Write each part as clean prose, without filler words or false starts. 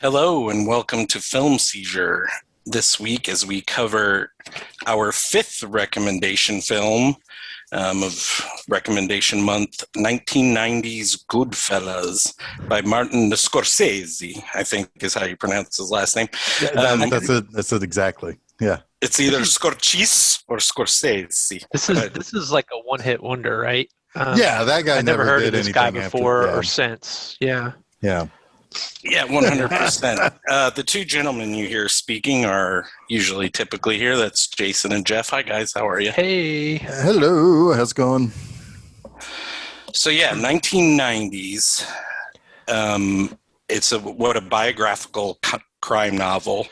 Hello and welcome to Film Seizure. This week, as we cover our fifth recommendation film of recommendation month, 1990's Goodfellas by Martin Scorsese, I think is how you pronounce his last name. That's it exactly. Yeah. It's either Scorsese or Scorsese. This is like a one-hit wonder, right? Yeah, that guy I never heard did of this guy anything before after, or since. Yeah. Yeah. Yeah, 100%. The two gentlemen you hear speaking are typically here. That's Jason and Jeff. Hi, guys. How are you? Hey. Hello. How's it going? So, yeah, 1990s. It's a biographical crime novel.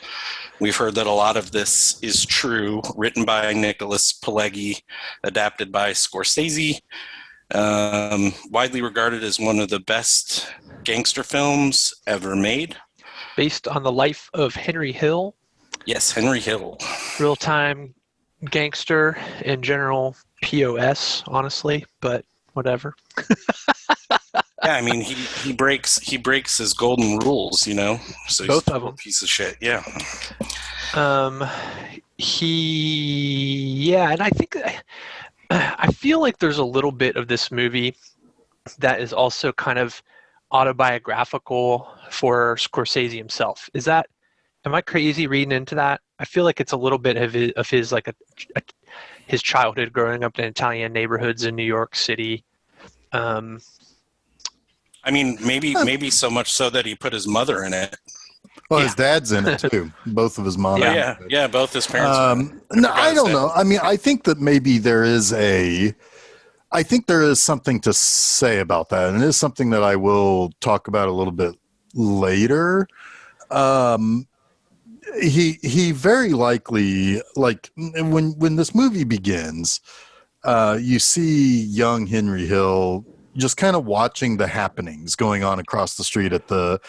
We've heard that a lot of this is true, written by Nicholas Pileggi, adapted by Scorsese. Widely regarded as one of the best gangster films ever made. Based on the life of Henry Hill. Yes, Henry Hill. Real-time gangster in general, POS, honestly, but whatever. Yeah, I mean, he breaks his golden rules, you know. So he's Both of them. A piece of shit. Yeah. And I think I feel like there's a little bit of this movie that is also kind of autobiographical for Scorsese himself. Am I crazy reading into that? I feel like it's a little bit of his his childhood growing up in Italian neighborhoods in New York City. I mean, maybe so much so that he put his mother in it. Well, his dad's in it too. Both of his mom. Yeah, both his parents. No, I don't know. I mean, I think that maybe there is something to say about that, and it is something that I will talk about a little bit later. He very likely, like when this movie begins, you see young Henry Hill just kind of watching the happenings going on across the street at the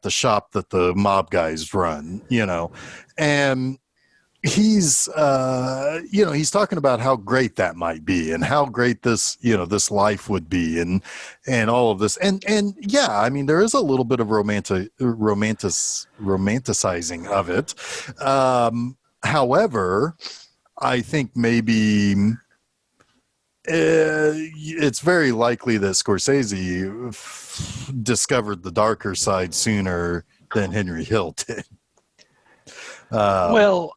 shop that the mob guys run, you know, and he's he's talking about how great that might be and how great this life would be and all of this and yeah, I mean there is a little bit of romanticizing of it. However, I think maybe it's very likely that Scorsese discovered the darker side sooner than Henry Hill did. I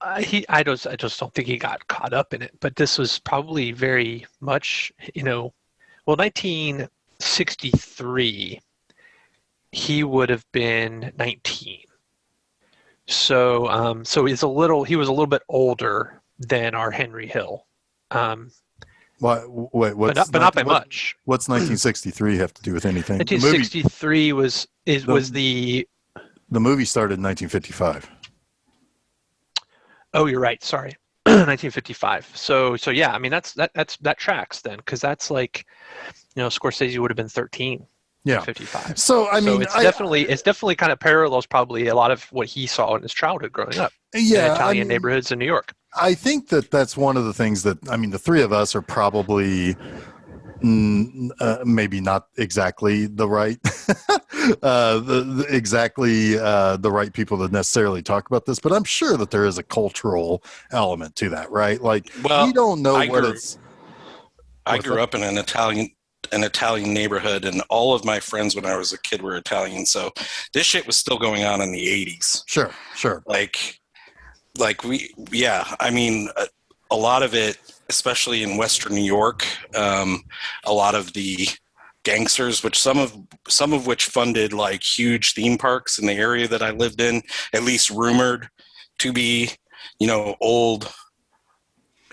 just don't think he got caught up in it. But this was probably very much, 1963, he would have been 19. So he was a little bit older than our Henry Hill. Wait, but not by much. What's 1963 have to do with anything? 1963 was the movie started in 1955. Oh, you're right. Sorry, 1955. So yeah. I mean, that tracks then, because that's like, Scorsese would have been 13. Yeah, 55. So I mean, it's definitely kind of parallels probably a lot of what he saw in his childhood growing up. Yeah, in Italian neighborhoods in New York. I think that's one of the things that, I mean, the three of us are probably maybe not exactly the right, the right people to necessarily talk about this, but I'm sure that there is a cultural element to that, right? Like, we don't know I grew up in an Italian neighborhood, and all of my friends when I was a kid were Italian, so this shit was still going on in the 80s. Sure. I mean, a lot of it, especially in Western New York, a lot of the gangsters, which some of which funded like huge theme parks in the area that I lived in, at least rumored to be, old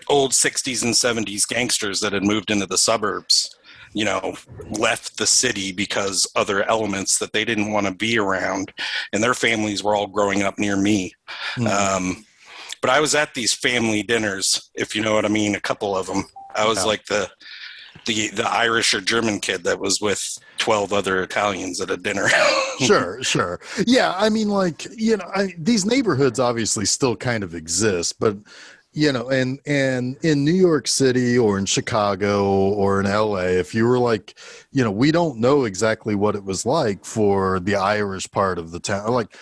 60s and 70s gangsters that had moved into the suburbs, left the city because other elements that they didn't want to be around, and their families were all growing up near me. Mm-hmm. But I was at these family dinners, if you know what I mean, a couple of them. I was like the Irish or German kid that was with 12 other Italians at a dinner. Sure. Yeah, I mean, like, these neighborhoods obviously still kind of exist, but, and in New York City or in Chicago or in LA, if you were like, we don't know exactly what it was like for the Irish part of the town. Like,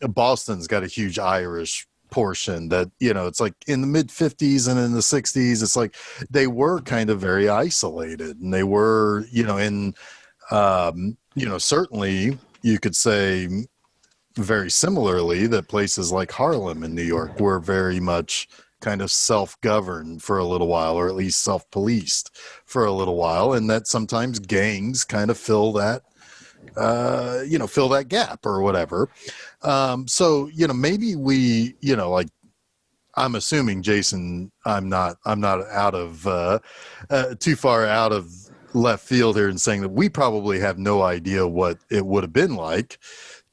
Boston's got a huge Irish portion that, it's like in the mid 50s and in the 60s, it's like they were kind of very isolated, and they were, certainly you could say very similarly that places like Harlem in New York were very much kind of self-governed for a little while, or at least self-policed for a little while, and that sometimes gangs kind of fill that gap or whatever. So maybe we, like, I'm assuming, Jason, I'm not out of too far out of left field here in saying that we probably have no idea what it would have been like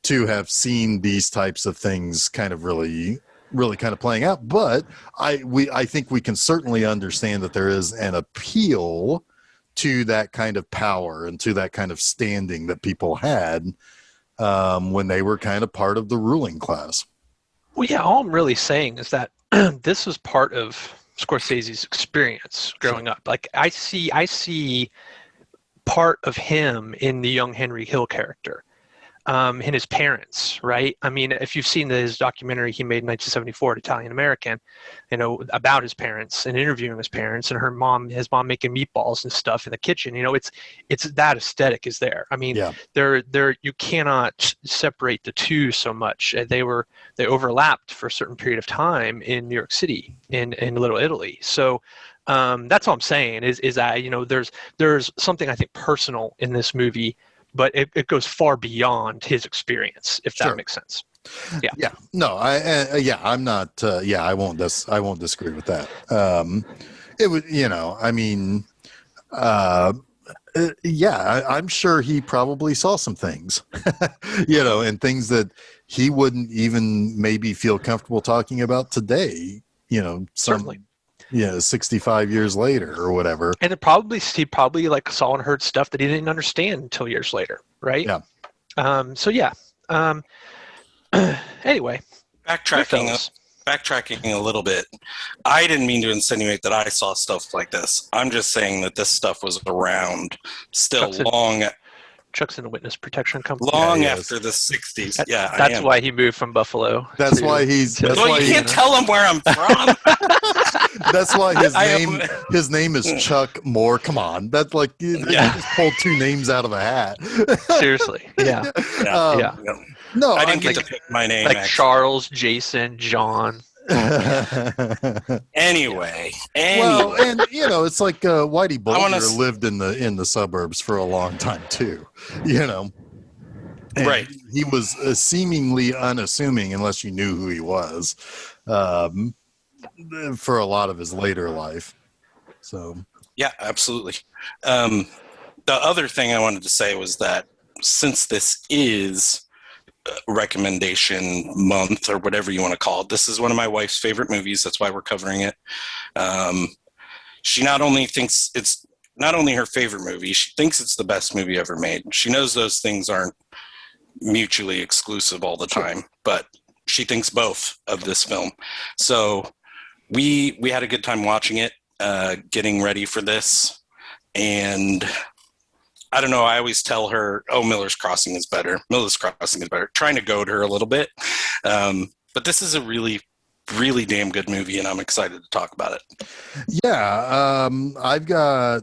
to have seen these types of things kind of really kind of playing out. But I think we can certainly understand that there is an appeal to that kind of power and to that kind of standing that people had when they were kind of part of the ruling class. Well, yeah, all I'm really saying is that this was part of Scorsese's experience growing up. Like, I see part of him in the young Henry Hill character. And his parents, right? I mean, if you've seen his documentary he made in 1974, Italian American, about his parents and interviewing his parents and his mom making meatballs and stuff in the kitchen, it's that aesthetic is there. I mean, you cannot separate the two so much. They overlapped for a certain period of time in New York City, in Little Italy. So that's all I'm saying is that, there's something I think personal in this movie, but it goes far beyond his experience, if that makes sense. Yeah. No, I'm not. I won't disagree with that. It would, I mean, I'm sure he probably saw some things, and things that he wouldn't even maybe feel comfortable talking about today. Certainly. 65 years later or whatever. And he probably like saw and heard stuff that he didn't understand until years later, right? Yeah. Anyway, backtracking a little bit. I didn't mean to insinuate that I saw stuff like this. I'm just saying that this stuff was around still Chuck's in the witness protection company. Long after the 60s. That's why he moved from Buffalo. That's why he's. That's well, why you can't tell him where I'm from. That's why his name is Chuck Moore. Come on, that's like you just pulled two names out of a hat. Seriously, yeah. No, I didn't get to pick my name. Like actually. Charles, Jason, John. Anyway. Well, and it's like Whitey Bulger lived in the suburbs for a long time too. And right. He was seemingly unassuming unless you knew who he was for a lot of his later life. So yeah, absolutely. The other thing I wanted to say was that since this is recommendation month or whatever you want to call it, this is one of my wife's favorite movies. That's why we're covering it. She not only thinks it's not only her favorite movie, she thinks it's the best movie ever made. She knows those things aren't mutually exclusive all the time, but she thinks both of this film. So we had a good time watching it, getting ready for this, and I don't know. I always tell her, "Oh, Miller's Crossing is better. Miller's Crossing is better." Trying to goad her a little bit, but this is a really, really damn good movie, and I'm excited to talk about it. Yeah, I've got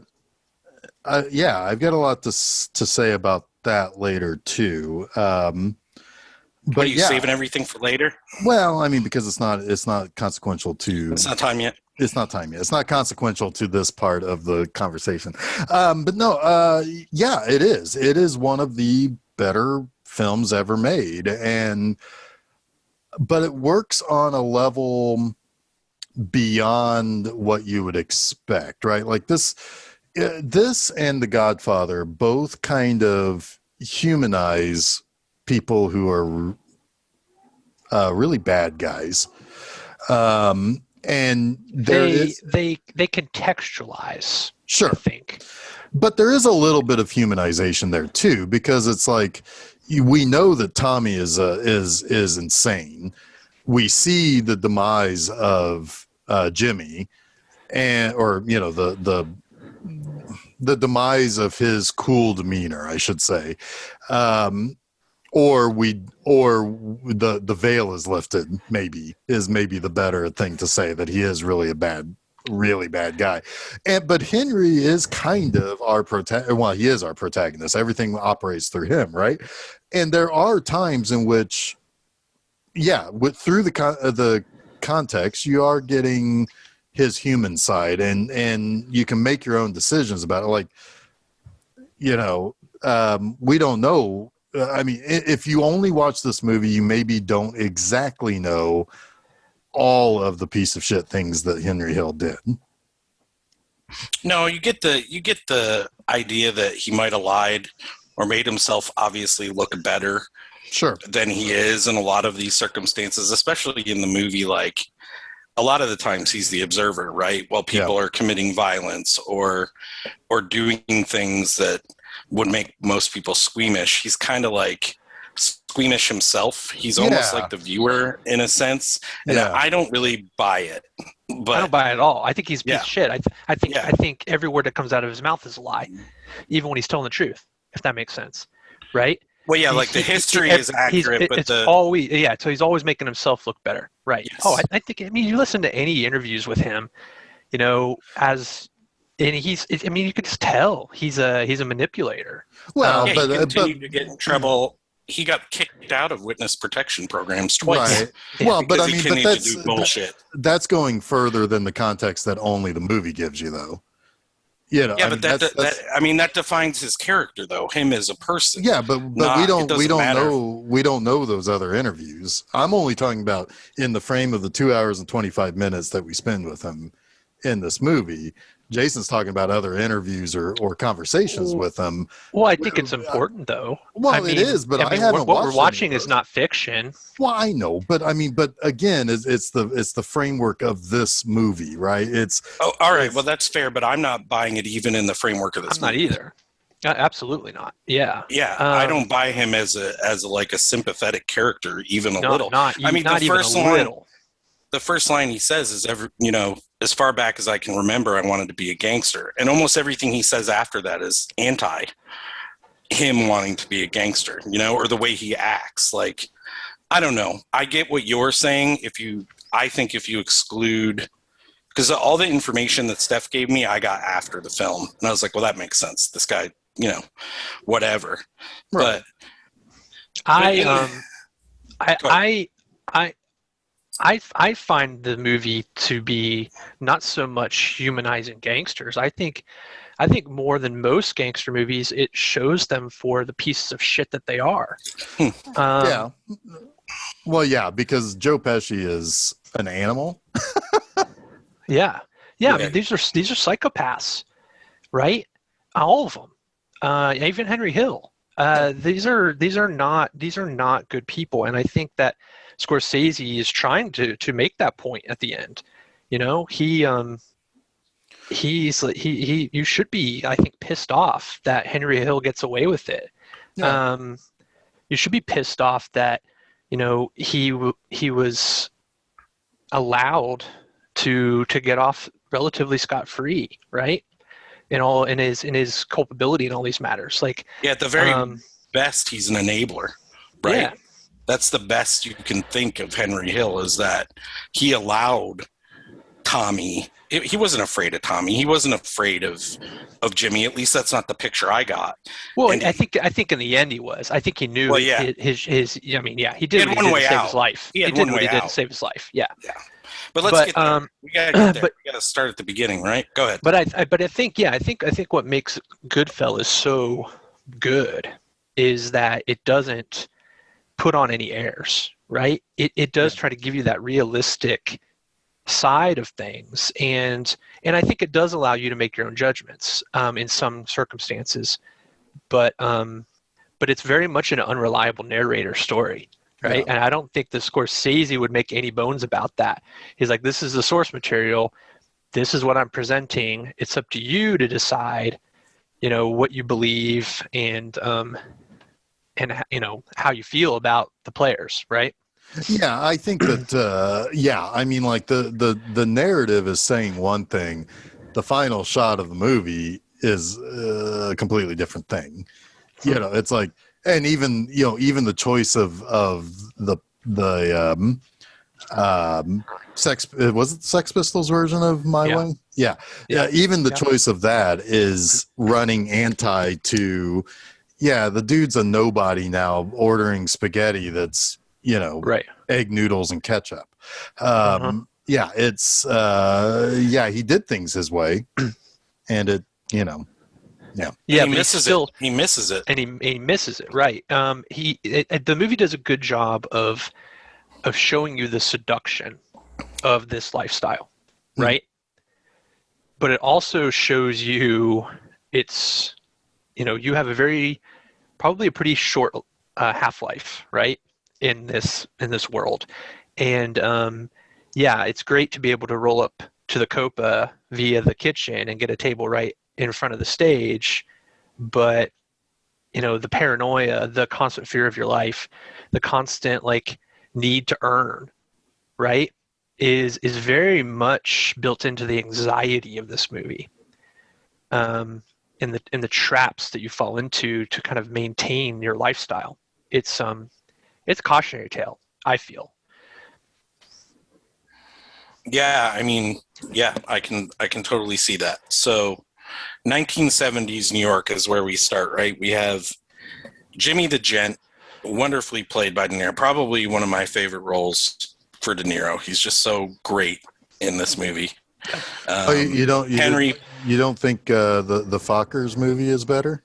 a lot to say about that later too. But are you saving everything for later? Well, I mean, because it's not consequential to. It's not time yet. It's not time yet. It's not consequential to this part of the conversation. But no, it is. It is one of the better films ever made, but it works on a level beyond what you would expect, right? Like this and The Godfather both kind of humanize people who are really bad guys. And they contextualize, sure, I think. But there is a little bit of humanization there too, because it's like we know that Tommy is insane, we see the demise of Jimmy, or the demise of his cool demeanor, I should say, or the veil is lifted. Maybe the better thing to say, that he is really really bad guy. But Henry is kind of our he is our protagonist. Everything operates through him, right? And there are times in which, through the context, you are getting his human side, and you can make your own decisions about it. Like, we don't know. I mean, if you only watch this movie, you maybe don't exactly know all of the piece of shit things that Henry Hill did. No, you get the idea that he might have lied or made himself obviously look better than he is in a lot of these circumstances, especially in the movie. Like, a lot of the times he's the observer, right? While people are committing violence or doing things that would make most people squeamish, he's kind of like squeamish himself. He's almost like the viewer in a sense, and I don't really buy it. But I don't buy it at all. I think he's a piece of shit. I think every word that comes out of his mouth is a lie, even when he's telling the truth, if that makes sense, right? Well, yeah, the history is accurate, but so he's always making himself look better, right? Yes. I think you listen to any interviews with him, you could just tell he's a manipulator. Well, he continued to get in trouble. He got kicked out of witness protection programs twice. Right. Well, but that's bullshit. That's going further than the context that only the movie gives you, though. That defines his character, though, him as a person. Yeah, but we don't know those other interviews. I'm only talking about in the frame of the 2 hours and 25 minutes that we spend with him in this movie. Jason's talking about other interviews or conversations with him. Well, I think it's important, though. Well, it is, but I haven't. What we're watching is not fiction. Well, I know, but again, it's the framework of this movie, right? All right. Well, that's fair, but I'm not buying it even in the framework of this movie. I'm not either. Absolutely not. Yeah. Yeah, I don't buy him as a sympathetic character, even a little. The first line he says is, as far back as I can remember, I wanted to be a gangster. And almost everything he says after that is anti him wanting to be a gangster, or the way he acts. Like, I don't know. I get what you're saying. I think if you exclude, because all the information that Steph gave me, I got after the film. And I was like, well, that makes sense. This guy, whatever. Right. But I find the movie to be not so much humanizing gangsters. I think more than most gangster movies, it shows them for the pieces of shit that they are. Yeah. Well, yeah, because Joe Pesci is an animal. Yeah. I mean, these are psychopaths, right? All of them. Even Henry Hill. These are not good people, and I think that Scorsese is trying to make that point at the end. You should be, I think, pissed off that Henry Hill gets away with it. Yeah. You should be pissed off that he was allowed to get off relatively scot-free, right? In his culpability in all these matters. Like, yeah, at the very best, he's an enabler, right? Yeah. That's the best you can think of Henry Hill, is that he allowed Tommy. He wasn't afraid of Tommy. He wasn't afraid of Jimmy. At least that's not the picture I got. Well, and I think in the end he was. I think he knew he did what he did to save his life. He did what he did to save his life. Yeah. Yeah. But let's get there. We gotta get there. We gotta start at the beginning, right? Go ahead. But I think what makes Goodfellas so good is that it doesn't put on any airs, right? It does try to give you that realistic side of things, and I think it does allow you to make your own judgments in some circumstances, but it's very much an unreliable narrator story, right? Yeah. And I don't think the Scorsese would make any bones about that. He's like, this is the source material, this is what I'm presenting, it's up to you to decide what you believe and how you feel about the players, right? Yeah, I think that I mean, like the narrative is saying one thing, the final shot of the movie is a completely different thing. You know, it's like, and even even the choice of the sex, was it the Sex Pistols version of My Yeah. Way? Yeah. Yeah. Even the Yeah. choice of that is running anti to, the dude's a nobody now ordering spaghetti that's, Right. egg noodles and ketchup. Uh-huh. It's he did things his way, and it, yeah. And Yeah, he but he's misses still it. He misses it. and he misses it, right? The movie does a good job of showing you the seduction of this lifestyle, right? But it also shows you it's you have probably a pretty short half-life, right? In this world, and it's great to be able to roll up to the Copa via the kitchen and get a table right in front of the stage, but the paranoia, the constant fear of your life, the constant need to earn, right, is very much built into the anxiety of this movie, in the traps that you fall into to kind of maintain your lifestyle. It's a cautionary tale, I feel. Yeah, I mean, I can totally see that. So 1970s New York is where we start, right? We have Jimmy the Gent, wonderfully played by De Niro. Probably one of my favorite roles for De Niro. He's just so great in this movie. You don't Henry. You don't think the Fockers movie is better?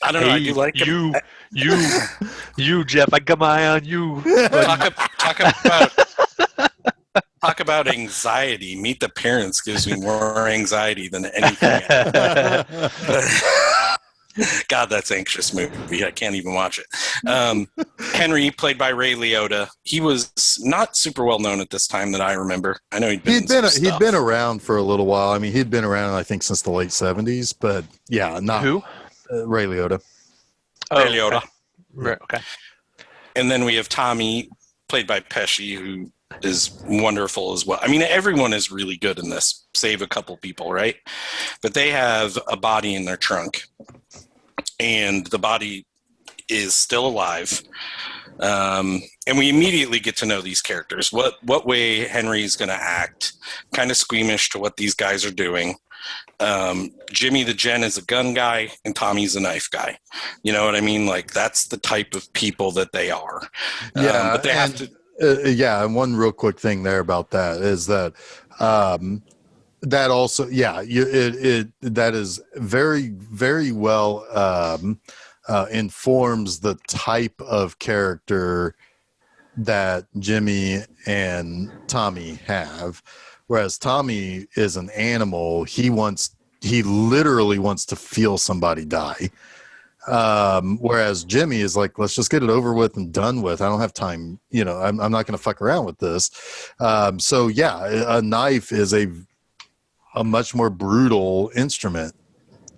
I don't know. I do like him. You, Jeff. I got my eye on you. Talk about anxiety. Meet the Parents gives me more anxiety than anything. God, that's anxious movie. I can't even watch it. Henry, played by Ray Liotta, he was not super well known at this time that I remember. I know he'd been around for a little while. I mean, he'd been around, I think, since the late 70s. But not who? Ray Liotta. Ray Liotta. Okay. Right, okay. And then we have Tommy, played by Pesci, who is wonderful as well. I mean, everyone is really good in this, save a couple people, right? But they have a body in their trunk, and the body is still alive. And we immediately get to know these characters. What way Henry's going to act, kind of squeamish to what these guys are doing. Jimmy the Gent is a gun guy, and Tommy's a knife guy. You know what I mean? Like, that's the type of people that they are. But they have to. And one real quick thing there about that is that that also, that is very, very well informs the type of character that Jimmy and Tommy have. Whereas Tommy is an animal. He literally wants to feel somebody die. Whereas Jimmy is like, let's just get it over with and done with. I don't have time. I'm not going to fuck around with this. A knife is a much more brutal instrument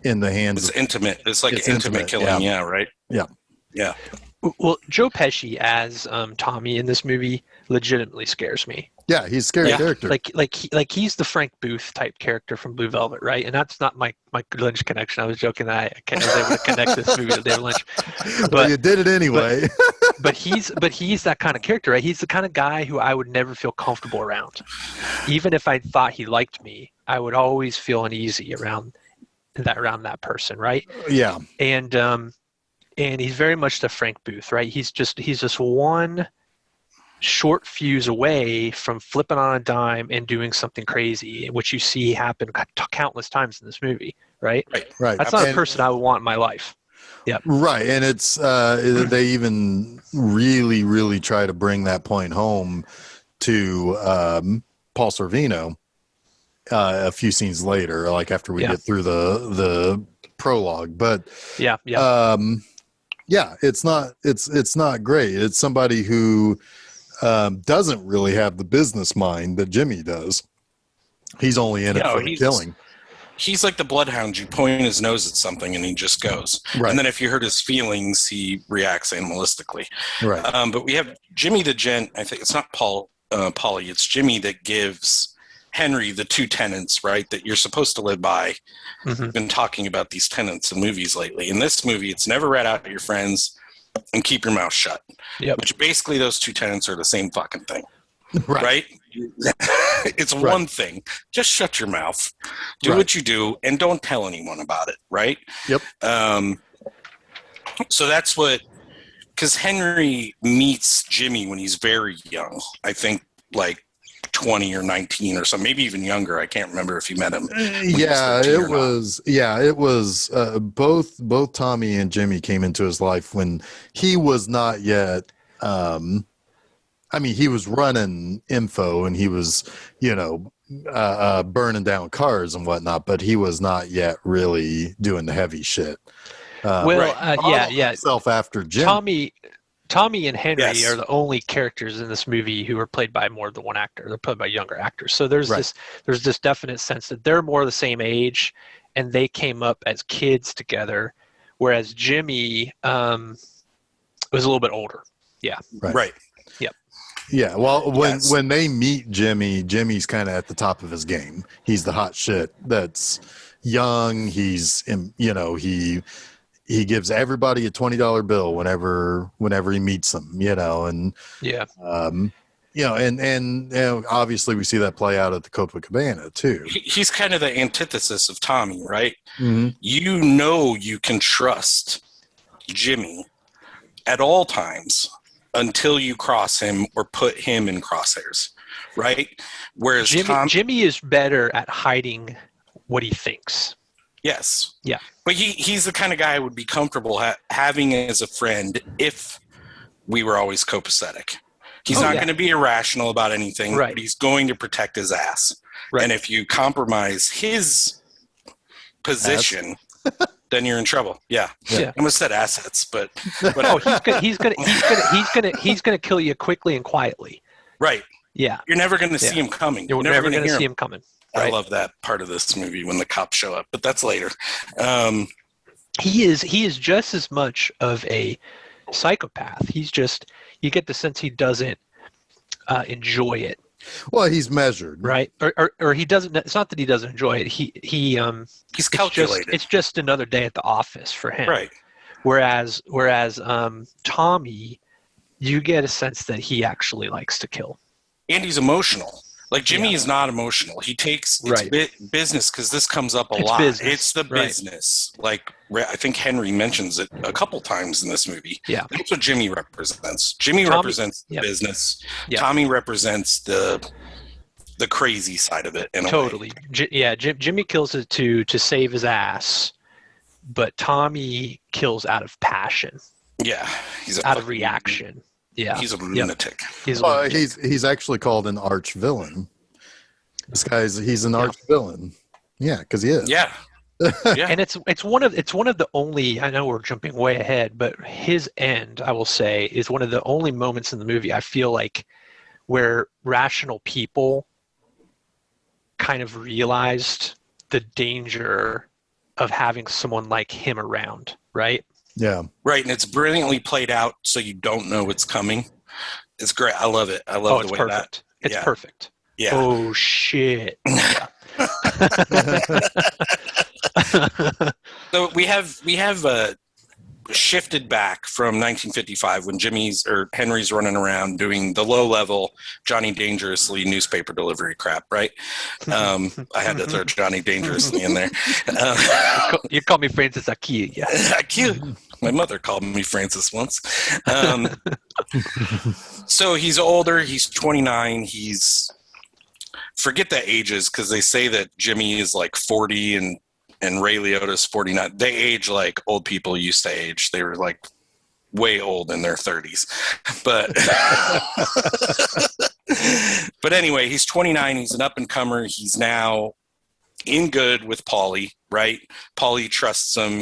in the hands. It's intimate. It's like intimate killing. Yeah. Right. Yeah. Yeah. Well, Joe Pesci as Tommy in this movie legitimately scares me. Yeah, he's a scary character. Like he's the Frank Booth type character from Blue Velvet, right? And that's not my Lynch connection. I was joking that I was able to connect this movie to David Lynch. But you did it anyway. But he's that kind of character, right? He's the kind of guy who I would never feel comfortable around. Even if I thought he liked me, I would always feel uneasy around that person, right? Yeah. And he's very much the Frank Booth, right? He's just one short fuse away from flipping on a dime and doing something crazy, which you see happen countless times in this movie, right? Right. That's not a person I would want in my life. Yeah. Right. And it's they even really, really try to bring that point home to Paul Sorvino a few scenes later, like after we get through the prologue. But it's not great. It's somebody who doesn't really have the business mind that Jimmy does. He's only in it for the killing. he's like the bloodhound. You point his nose at something and he just goes. Right. And then if you hurt his feelings, he reacts animalistically. Right. But we have Jimmy the Gent. I think it's not Polly. It's Jimmy that gives Henry the 2 tenets, right, that you're supposed to live by. We've been talking about these tenets in movies lately. In this movie, it's never rat out your friends and keep your mouth shut. Yep. Which basically those 2 tenets are the same fucking thing. Right. Right? It's one thing. Just shut your mouth. Do what you do and don't tell anyone about it, right? Yep. So that's what, because Henry meets Jimmy when he's very young. I think like 20 or 19 or something, maybe even younger. I can't remember if you met him. It was both Tommy and Jimmy came into his life when he was not yet he was running info and he was, burning down cars and whatnot, but he was not yet really doing the heavy shit. Himself after Jim. Tommy and Henry are the only characters in this movie who are played by more than one actor. They're played by younger actors. So there's this definite sense that they're more the same age and they came up as kids together, whereas Jimmy was a little bit older. Yeah. Right. Yeah, well, when they meet Jimmy, Jimmy's kind of at the top of his game. He's the hot shit that's young. He's, he gives everybody a $20 bill whenever he meets them, and obviously we see that play out at the Copacabana too. He's kind of the antithesis of Tommy, right? Mm-hmm. You can trust Jimmy at all times until you cross him or put him in crosshairs, right? Whereas Jimmy is better at hiding what he thinks. Yes. Yeah. But he's the kind of guy I would be comfortable having as a friend if we were always copacetic. He's not going to be irrational about anything, but he's going to protect his ass. Right. And if you compromise his position, then you're in trouble. Yeah. I almost said assets, but he's gonna kill you quickly and quietly. Right. Yeah. You're never going to see him coming. You're never going to see him coming. Right? I love that part of this movie when the cops show up, but that's later. He is just as much of a psychopath. You get the sense he doesn't enjoy it. Well, he's measured, right? Or he doesn't. It's not that he doesn't enjoy it. He's calculated. It's just another day at the office for him, right? Whereas Tommy, you get a sense that he actually likes to kill, and he's emotional. Like Jimmy is not emotional. He takes business because this comes up a lot. Business. It's the business. Like I think Henry mentions it a couple times in this movie. Yeah, that's what Jimmy represents. Tommy represents the business. Yep. Tommy represents the crazy side of it. Totally. Jimmy kills it to save his ass, but Tommy kills out of passion. Yeah, he's out of reaction. Yeah, he's a lunatic. He's actually called an arch villain. He's an arch villain. Yeah, because he is. Yeah. And it's one of the only, I know we're jumping way ahead, but his end, I will say, is one of the only moments in the movie I feel like where rational people kind of realized the danger of having someone like him around, right? Yeah. Right, and it's brilliantly played out so you don't know what's coming. It's great. I love it. I love the way perfect. It's perfect. Yeah. Oh, shit. Yeah. So we have shifted back from 1955 when Henry's running around doing the low level Johnny Dangerously newspaper delivery crap, right? I had to throw Johnny Dangerously in there. You call me Francis Akil, yeah. Akil. My mother called me Francis once. So he's older. He's 29. Forget the ages because they say that Jimmy is like 40 and Ray Liotta's 49. They age like old people used to age. They were like way old in their 30s. But anyway, he's 29. He's an up-and-comer. He's now in good with Paulie, right? Paulie trusts him.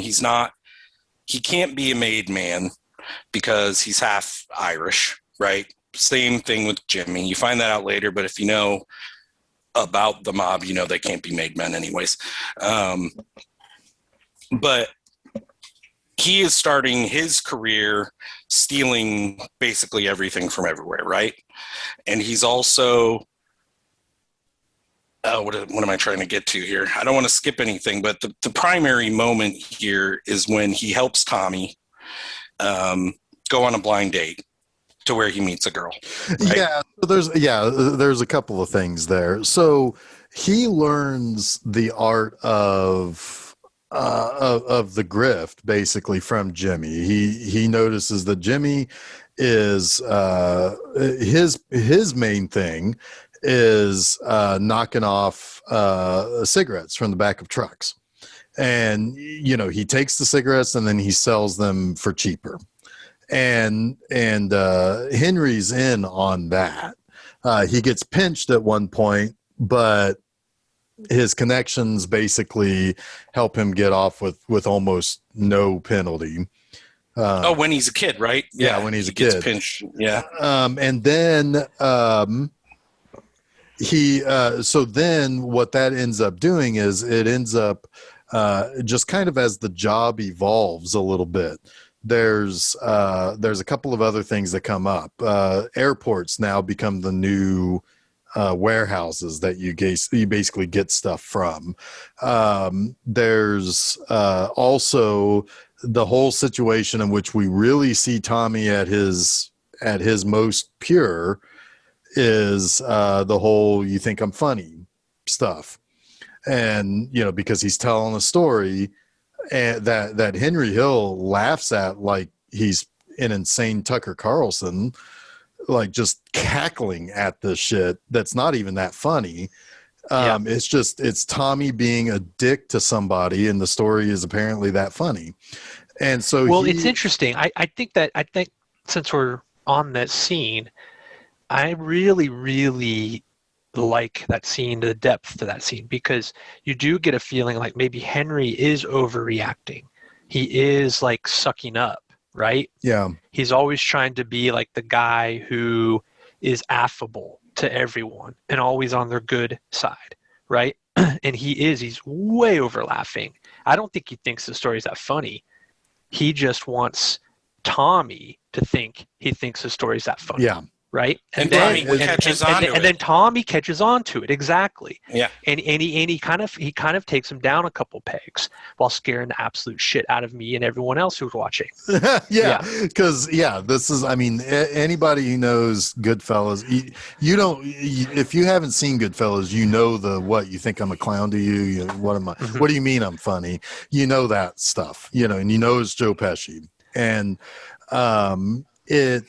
He can't be a made man because he's half Irish, right? Same thing with Jimmy. You find that out later, but if you know about the mob. You know, they can't be made men anyways. But he is starting his career stealing basically everything from everywhere, right? And he's also, what am I trying to get to here? I don't want to skip anything, but the primary moment here is when he helps Tommy go on a blind date to where he meets a girl. Right? There's a couple of things there. So he learns the art of the grift basically from Jimmy. He notices that Jimmy is his main thing is knocking off cigarettes from the back of trucks. And, you know, he takes the cigarettes and then he sells them for cheaper. And Henry's in on that. He gets pinched at one point, but his connections basically help him get off with almost no penalty. When he's a kid, right? Yeah, when he's a kid. Gets pinched. Yeah. And then so then what that ends up doing is it ends up just kind of as the job evolves a little bit. There's a couple of other things that come up. Airports now become the new warehouses that you basically get stuff from. There's also the whole situation in which we really see Tommy at his most pure is the whole "you think I'm funny" stuff, and you know, because he's telling a story and that Henry Hill laughs at like he's an insane Tucker Carlson, like just cackling at this shit that's not even that funny. It's Tommy being a dick to somebody, and the story is apparently that funny. And so it's interesting. I think since we're on that scene, I really, really like that scene, the depth to that scene, because you do get a feeling like maybe Henry is overreacting. He is like sucking up, right? Yeah. He's always trying to be like the guy who is affable to everyone and always on their good side, right? And he's way over laughing. I don't think he thinks the story's that funny. He just wants Tommy to think he thinks the story's that funny. Yeah. Right, and then Tommy catches on to it. And then Tommy catches on to it, exactly. Yeah, and he kind of takes him down a couple pegs while scaring the absolute shit out of me and everyone else who's watching. Because this is, I mean, anybody who knows Goodfellas, you don't. If you haven't seen Goodfellas, you know what you think I'm a clown to you. What am I? Mm-hmm. What do you mean I'm funny? You know that stuff, you know, and you know it's Joe Pesci, and it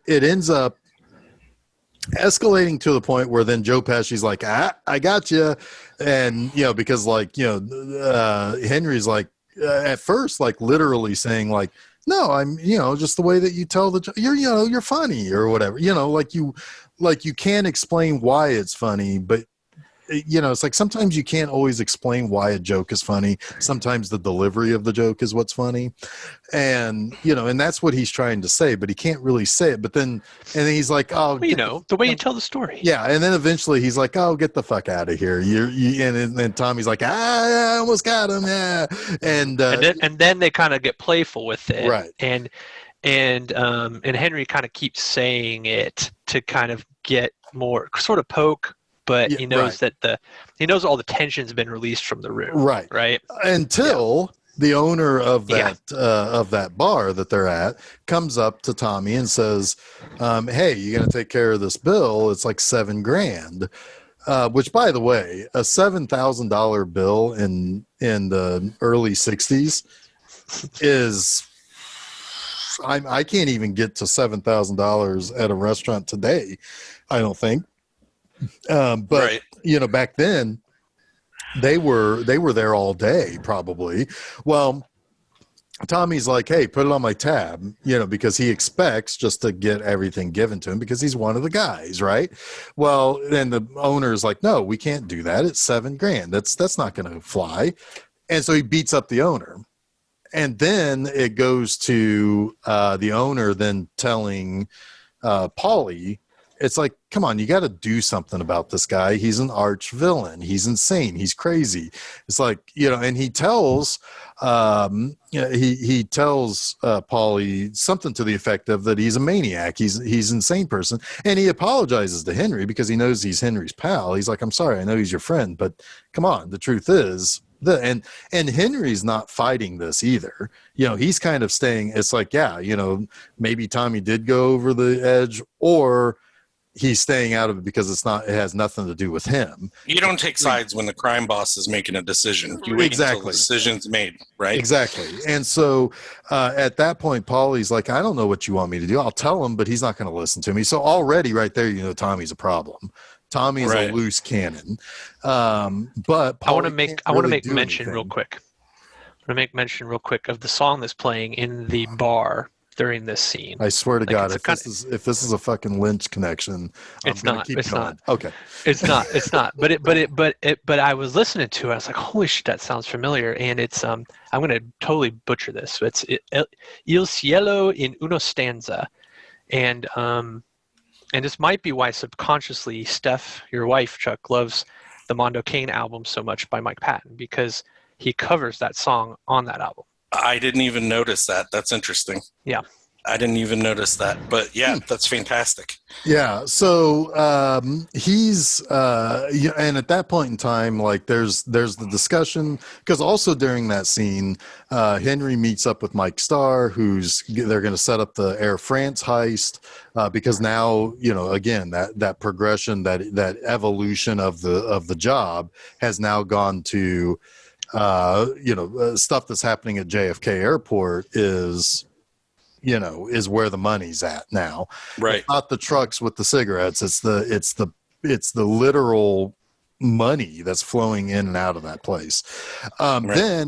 ends up escalating to the point where then Joe Pesci's like, I got you. And, you know, because like, you know, Henry's like, at first, like literally saying like, no, I'm, you know, just the way that you tell you're funny or whatever, you know, like you can't explain why it's funny, but you know, it's like sometimes you can't always explain why a joke is funny. Sometimes the delivery of the joke is what's funny. And, you know, and that's what he's trying to say, but he can't really say it. But then he's like, oh, well, you know, the way you tell the story. Yeah. And then eventually he's like, oh, get the fuck out of here. And then Tommy's like, I almost got him. Yeah. And then they kind of get playful with it. Right. And Henry kind of keeps saying it to kind of get more sort of poke, but he knows that he knows all the tension's been released from the room. Right. Until the owner of that bar that they're at comes up to Tommy and says, hey, you going to take care of this bill? It's like $7,000, which by the way, a $7,000 bill in the early 60s is, I can't even get to $7,000 at a restaurant today. I don't think. But you know, back then they were there all day probably. Well, Tommy's like, hey, put it on my tab, you know, because he expects just to get everything given to him because he's one of the guys, right? Well, then the owner's like, no, we can't do that. It's $7,000. That's not going to fly. And so he beats up the owner. And then it goes to the owner then telling Paulie it's like, come on, you got to do something about this guy. He's an arch villain. He's insane. He's crazy. It's like, and he tells, he tells Paulie something to the effect of that he's a maniac. He's an insane person. And he apologizes to Henry because he knows he's Henry's pal. He's like, I'm sorry, I know he's your friend, but come on. The truth is, and Henry's not fighting this either. He's kind of staying. It's like, maybe Tommy did go over the edge, or he's staying out of it because it has nothing to do with him. You don't take sides when the crime boss is making a decision. You wait until the decision's made, right? Exactly. And so at that point, Paulie's like, I don't know what you want me to do. I'll tell him, but he's not going to listen to me. So already right there, Tommy's a problem. Tommy's a loose cannon. But I want to make mention real quick. I want to make mention real quick of the song that's playing in the bar during this scene. I swear to God, if this is a fucking Lynch connection, it's not. It's not. Okay. It's not. It's not. But I was listening to it. I was like, holy shit, that sounds familiar. And it's I'm going to totally butcher this. So it's Il cielo in una stanza, and this might be why subconsciously Steph, your wife, Chuck, loves the Mondo Cane album so much by Mike Patton, because he covers that song on that album. I didn't even notice that. That's interesting. Yeah. I didn't even notice that. But yeah, that's fantastic. Yeah. So he's and at that point in time, like there's the discussion, because also during that scene, Henry meets up with Mike Starr, they're going to set up the Air France heist, because now, again, that progression, that evolution of the job has now gone to stuff that's happening at JFK Airport is where the money's at now. Right. It's not the trucks with the cigarettes. It's the literal money that's flowing in and out of that place. Right.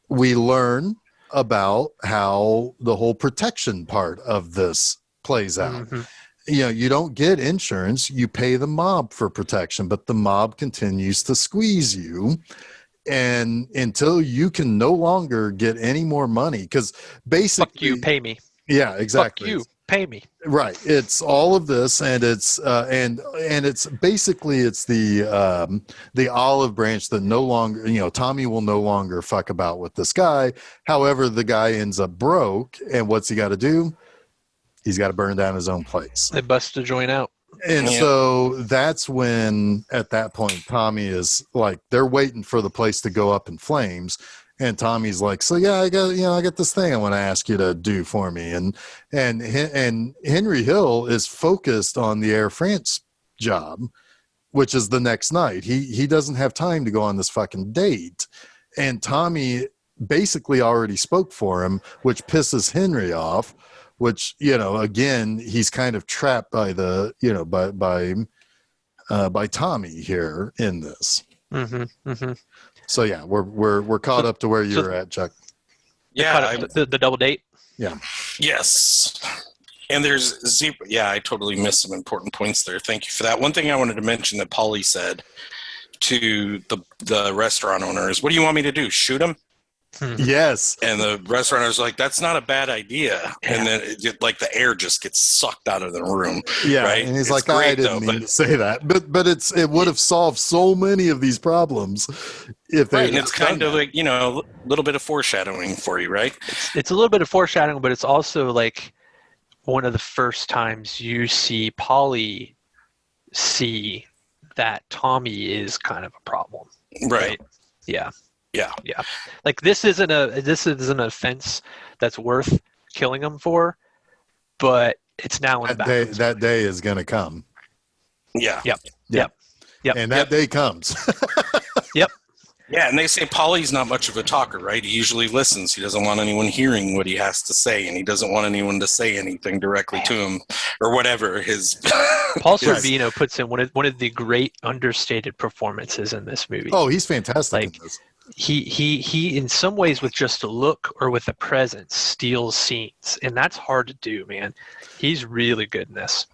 We learn about how the whole protection part of this plays out. Mm-hmm. You don't get insurance, you pay the mob for protection, but the mob continues to squeeze you, and until you can no longer get any more money, because basically, fuck you, pay me. Yeah, exactly. Fuck you, pay me. Right. It's all of this, and it's and it's basically the olive branch that no longer, Tommy will no longer fuck about with this guy. However, the guy ends up broke, and what's he got to do? He's got to burn down his own place. They bust the joint out. And so that's when, at that point, Tommy is like, they're waiting for the place to go up in flames. And Tommy's like, so yeah, I got this thing I want to ask you to do for me. And Henry Hill is focused on the Air France job, which is the next night. He doesn't have time to go on this fucking date. And Tommy basically already spoke for him, which pisses Henry off. Which, again, he's kind of trapped by by Tommy here in this. Mm-hmm, mm-hmm. So yeah, we're caught up to where you were at, Chuck. Yeah, the double date. Yeah. Yes. And there's yeah, I totally missed some important points there. Thank you for that. One thing I wanted to mention that Paulie said to the restaurant owner is, "What do you want me to do? Shoot him?" Yes. And the restaurant was like, that's not a bad idea. Yeah. And then the air just gets sucked out of the room. Yeah. Right? And he's like, I didn't mean to say that. But it would have solved so many of these problems if they and it's kind of like, a little bit of foreshadowing for you, right? It's a little bit of foreshadowing, but it's also like one of the first times you see Paulie see that Tommy is kind of a problem. Right. Yeah. Yeah. Yeah. Like this isn't an offense that's worth killing him for, but it's now in the back. That day is going to come. Yeah. Yep. And that day comes. Yep. Yeah, and they say Paulie's not much of a talker, right? He usually listens. He doesn't want anyone hearing what he has to say, and he doesn't want anyone to say anything directly to him or whatever his Paul Sorvino puts in one of the great understated performances in this movie. Oh, he's fantastic in this. He in some ways, with just a look or with a presence, steals scenes, and that's hard to do, man. He's really good in this.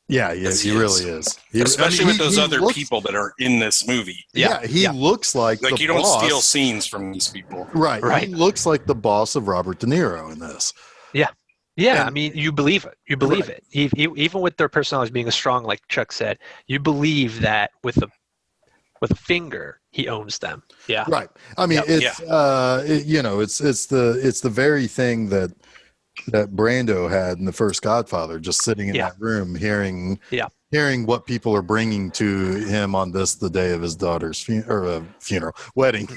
Yeah, he really is. Especially with those other people that are in this movie. Yeah, he looks like the you boss. Don't steal scenes from these people. Right. He looks like the boss of Robert De Niro in this. Yeah. Yeah, And- I mean, you believe it. You believe it. Even with their personalities being strong, like Chuck said, you believe that with a finger, he owns them. Yeah. Right. I mean, Yep. it's it's the very thing that Brando had in the first Godfather, just sitting in Yeah. that room, hearing Yeah. what people are bringing to him on the day of his daughter's wedding.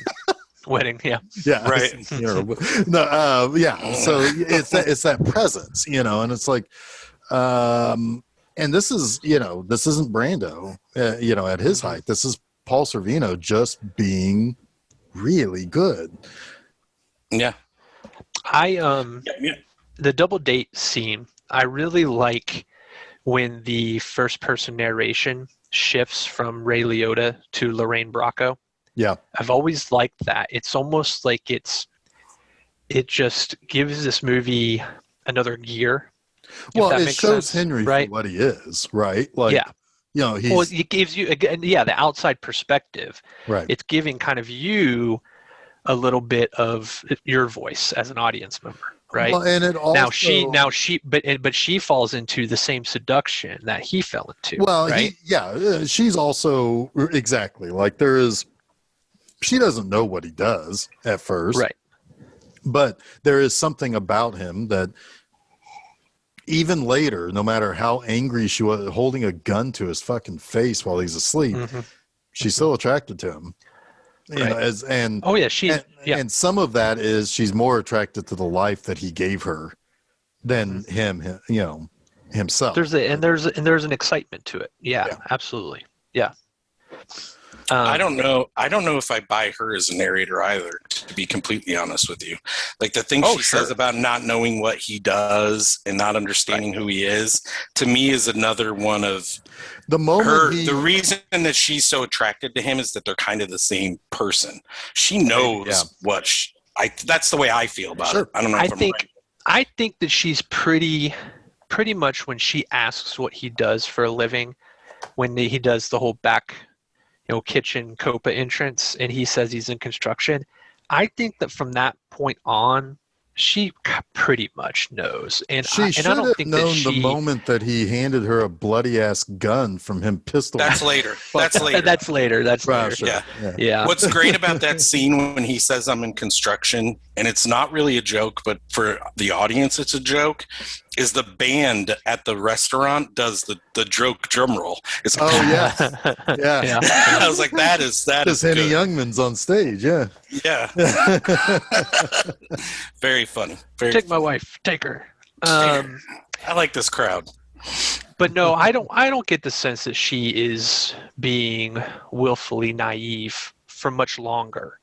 Wedding. Yeah. Yeah, Right. funeral. No, yeah. So it's that presence, and it's like, and this is, this isn't Brando, at his height. This is Paul Sorvino just being really good. The double date scene, I really like when the first person narration shifts from Ray Liotta to Lorraine Bracco. Yeah. I've always liked that. It's almost like it just gives this movie another gear. Well, that it makes shows sense, Henry right? for what he is, right? Like, Yeah. he's Well, it gives you again, the outside perspective. right. It's giving kind of you a little bit of your voice as an audience member, right? Well, and it also but she falls into the same seduction that he fell into. well, right? she's also exactly like she doesn't know what he does at first, Right. but there is something about him that even later, no matter how angry she was, holding a gun to his fucking face while he's asleep, she's still attracted to him. Right. And and some of that is she's more attracted to the life that he gave her than himself. There's an excitement to it. Yeah. Absolutely. Yeah. I don't know if I buy her as a narrator either, to be completely honest with you. Like the thing she says about not knowing what he does and not understanding who he is, to me is another one of the moment the reason that she's so attracted to him is that they're kind of the same person. She knows that's the way I feel about it. I don't know if I'm right. I think that she's pretty much when she asks what he does for a living, when he does the whole back kitchen Copa entrance and he says he's in construction. I think that from that point on, she pretty much knows. And she should have known the moment that he handed her a bloody ass gun from him pistol. That's later. That's later. That's later. Sure. Yeah. What's great about that scene when he says I'm in construction, and it's not really a joke, but for the audience it's a joke, is the band at the restaurant does the joke drum roll. It's like, yeah. I was like, that is Henny good. Youngman's on stage, yeah. Very funny. Very Take funny. my wife. Take her. I like this crowd. But no, I don't get the sense that she is being willfully naive for much longer.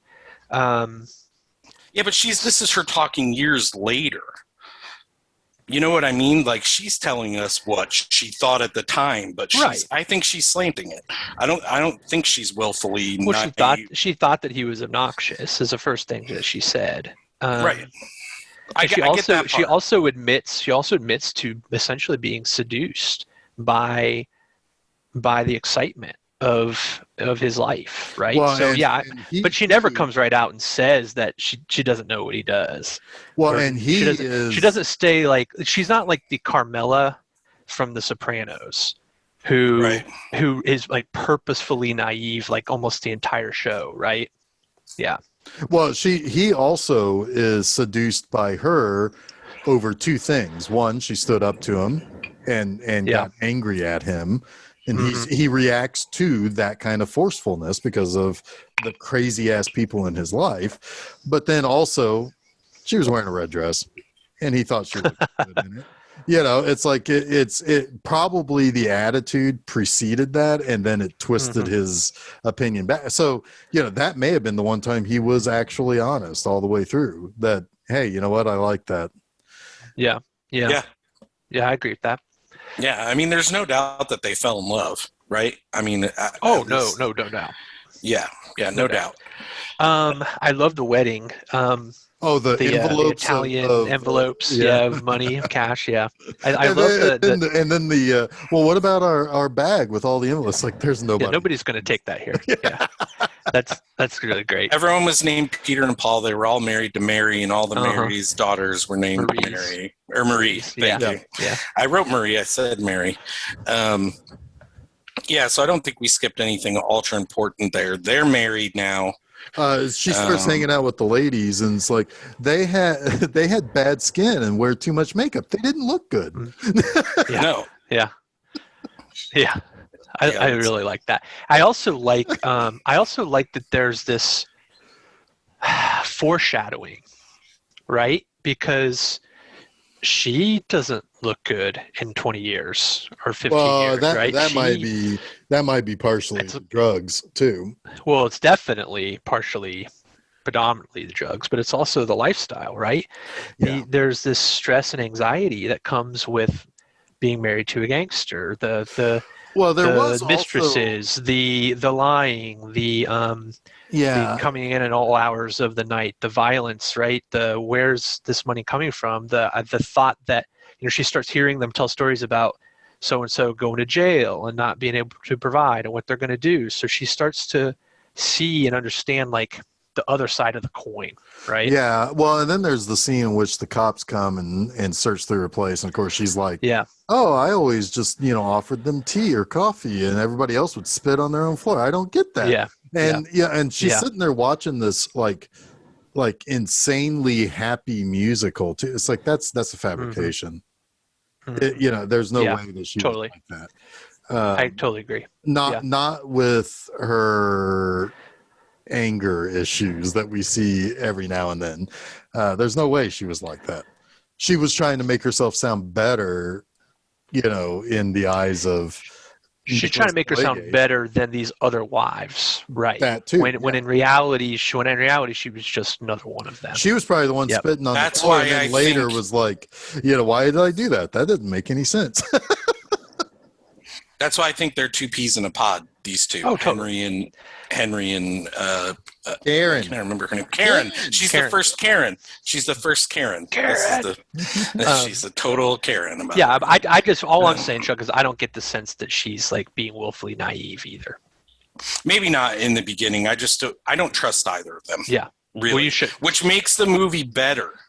Yeah, but this is her talking years later. You know what I mean? Like she's telling us what she thought at the time, but I think she's slanting it. I don't think she's willfully naive. She thought that he was obnoxious is the first thing that she said. Right. She also admits to essentially being seduced by the excitement of his life, right? Well, but she never comes right out and says that she doesn't know what he does. Well, she doesn't stay like she's not like the Carmela from The Sopranos, who is like purposefully naive like almost the entire show, right? Yeah. Well, he also is seduced by her over two things. One, she stood up to him and got angry at him. And he reacts to that kind of forcefulness because of the crazy ass people in his life. But then also, she was wearing a red dress, and he thought she looked good in it. It's like it probably the attitude preceded that, and then it twisted his opinion back. So that may have been the one time he was actually honest all the way through. That hey, you know what, I like that. Yeah, I agree with that. Yeah, I mean, there's no doubt that they fell in love, right? I mean, no doubt. Yeah, no doubt. I love the wedding. The envelopes, the Italian envelopes, of money, of cash. Yeah, I love the what about our bag with all the envelopes? Like, there's nobody. Nobody's going to take that here. Yeah. That's really great. Everyone was named Peter and Paul. They were all married to Mary, and all the Mary's daughters were named Mary or Marie. Thank you. Yeah. I wrote Marie. I said Mary. Yeah, so I don't think we skipped anything ultra important there. They're married now. She starts hanging out with the ladies, and it's like they had bad skin and wear too much makeup. They didn't look good. Yeah. No. Yeah. Yeah. I really like that. I also like that there's this foreshadowing, right? Because she doesn't look good in 20 years or 15 years, right? That might be partially drugs too. Well, it's definitely predominantly the drugs, but it's also the lifestyle, right? Yeah. There's this stress and anxiety that comes with being married to a gangster. The mistresses, the lying, the coming in at all hours of the night, the violence, right? The where's this money coming from? The thought that she starts hearing them tell stories about so and so going to jail and not being able to provide and what they're going to do. So she starts to see and understand like the other side of the coin, right? Yeah. Well, and then there's the scene in which the cops come and search through her place, and of course she's like, "Oh, I always just offered them tea or coffee, and everybody else would spit on their own floor. I don't get that." Yeah. And she's sitting there watching this like insanely happy musical too. It's like that's a fabrication. Mm-hmm. There's no way that she was like that. I totally agree. Not with her anger issues that we see every now and then. There's no way she was like that. She was trying to make herself sound better, in the eyes of. She's trying to make her sound better than these other wives, right? That too. When in reality, she was just another one of them. She was probably the one spitting on the floor, and then later was like, why did I do that? That didn't make any sense. That's why I think they're two peas in a pod. These two, totally. Henry and Karen. I can't remember her name. Karen. She's the first Karen. She's the first Karen. She's a total Karen. I just all I'm saying, Chuck, is I don't get the sense that she's like being willfully naive either. Maybe not in the beginning. I don't trust either of them. Yeah, really. Well, you should. Which makes the movie better.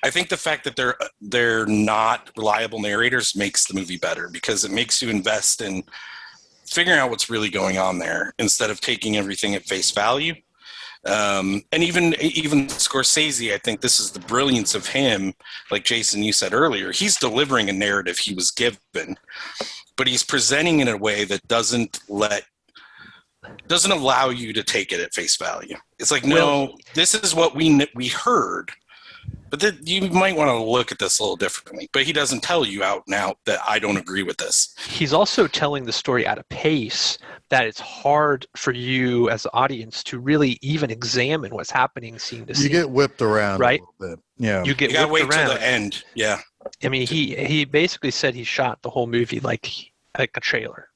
I think the fact that they're not reliable narrators makes the movie better because it makes you invest in figuring out what's really going on there instead of taking everything at face value. And even Scorsese, I think this is the brilliance of him. Like Jason, you said earlier, he's delivering a narrative he was given, but he's presenting it in a way that doesn't allow you to take it at face value. It's like, no, this is what we heard. But you might want to look at this a little differently. But he doesn't tell you out and out that I don't agree with this. He's also telling the story at a pace that it's hard for you as an audience to really even examine what's happening scene to scene. You get whipped around right? a little bit. Yeah. You gotta wait till the end. Yeah. I mean, he basically said he shot the whole movie like a trailer,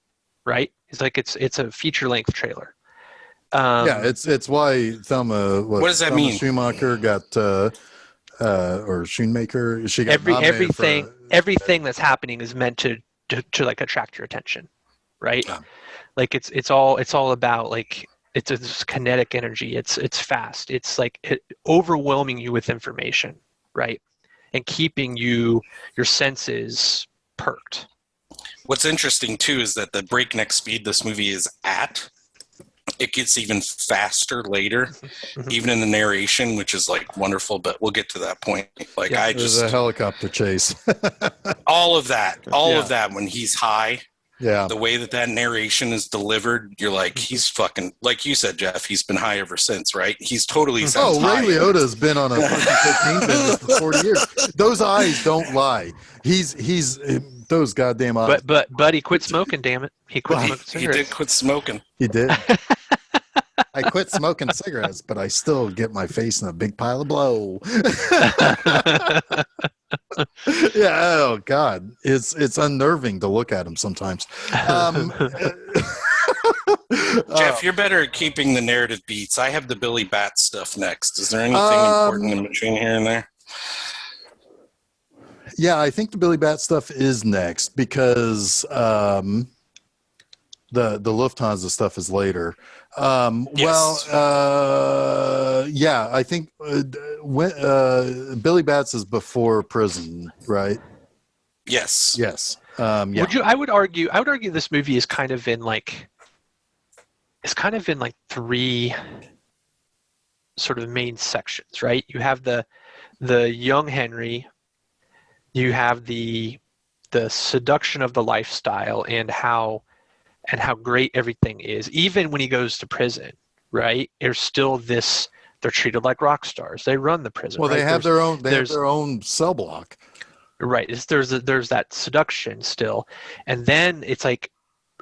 right? He's like, it's a feature-length trailer. It's why Thelma. What does that mean? Schumacher got. Or Schoonmaker, she got everything that's happening is meant to like attract your attention, right? Yeah. Like it's all about like it's a kinetic energy. It's fast. It's like overwhelming you with information, right? And keeping your senses perked. What's interesting too is that the breakneck speed this movie is at. It gets even faster later, even in the narration, which is like wonderful. But we'll get to that point. Like there's a helicopter chase. all of that when he's high. Yeah, the way that narration is delivered, you're like, he's fucking, like you said, Jeff. He's been high ever since, right? He's totally sounds high. Ray Liotta's been on a fucking cocaine binge for 40 years. Those eyes don't lie. He's those goddamn eyes. But he quit smoking. Damn it, he quit smoking cigarettes. He did quit smoking. He did. I quit smoking cigarettes, but I still get my face in a big pile of blow. Yeah, oh God, it's unnerving to look at him sometimes. Jeff, you're better at keeping the narrative beats. I have the Billy Bat stuff next. Is there anything important in between here and there? Yeah, I think the Billy Bat stuff is next because the Lufthansa stuff is later. Yes. Yeah, I think when Billy Bats is before prison, right? Yes. Yes. Yeah. Would you? I would argue. I would argue this movie is kind of in like. It's kind of in like three sort of main sections, right? You have the young Henry. You have the seduction of the lifestyle and how great everything is, even when he goes to prison, right? There's still this. They're treated like rock stars. They run the prison, Well, they right? have their own. They have There's their own cell block. right. There's that seduction still, and then it's like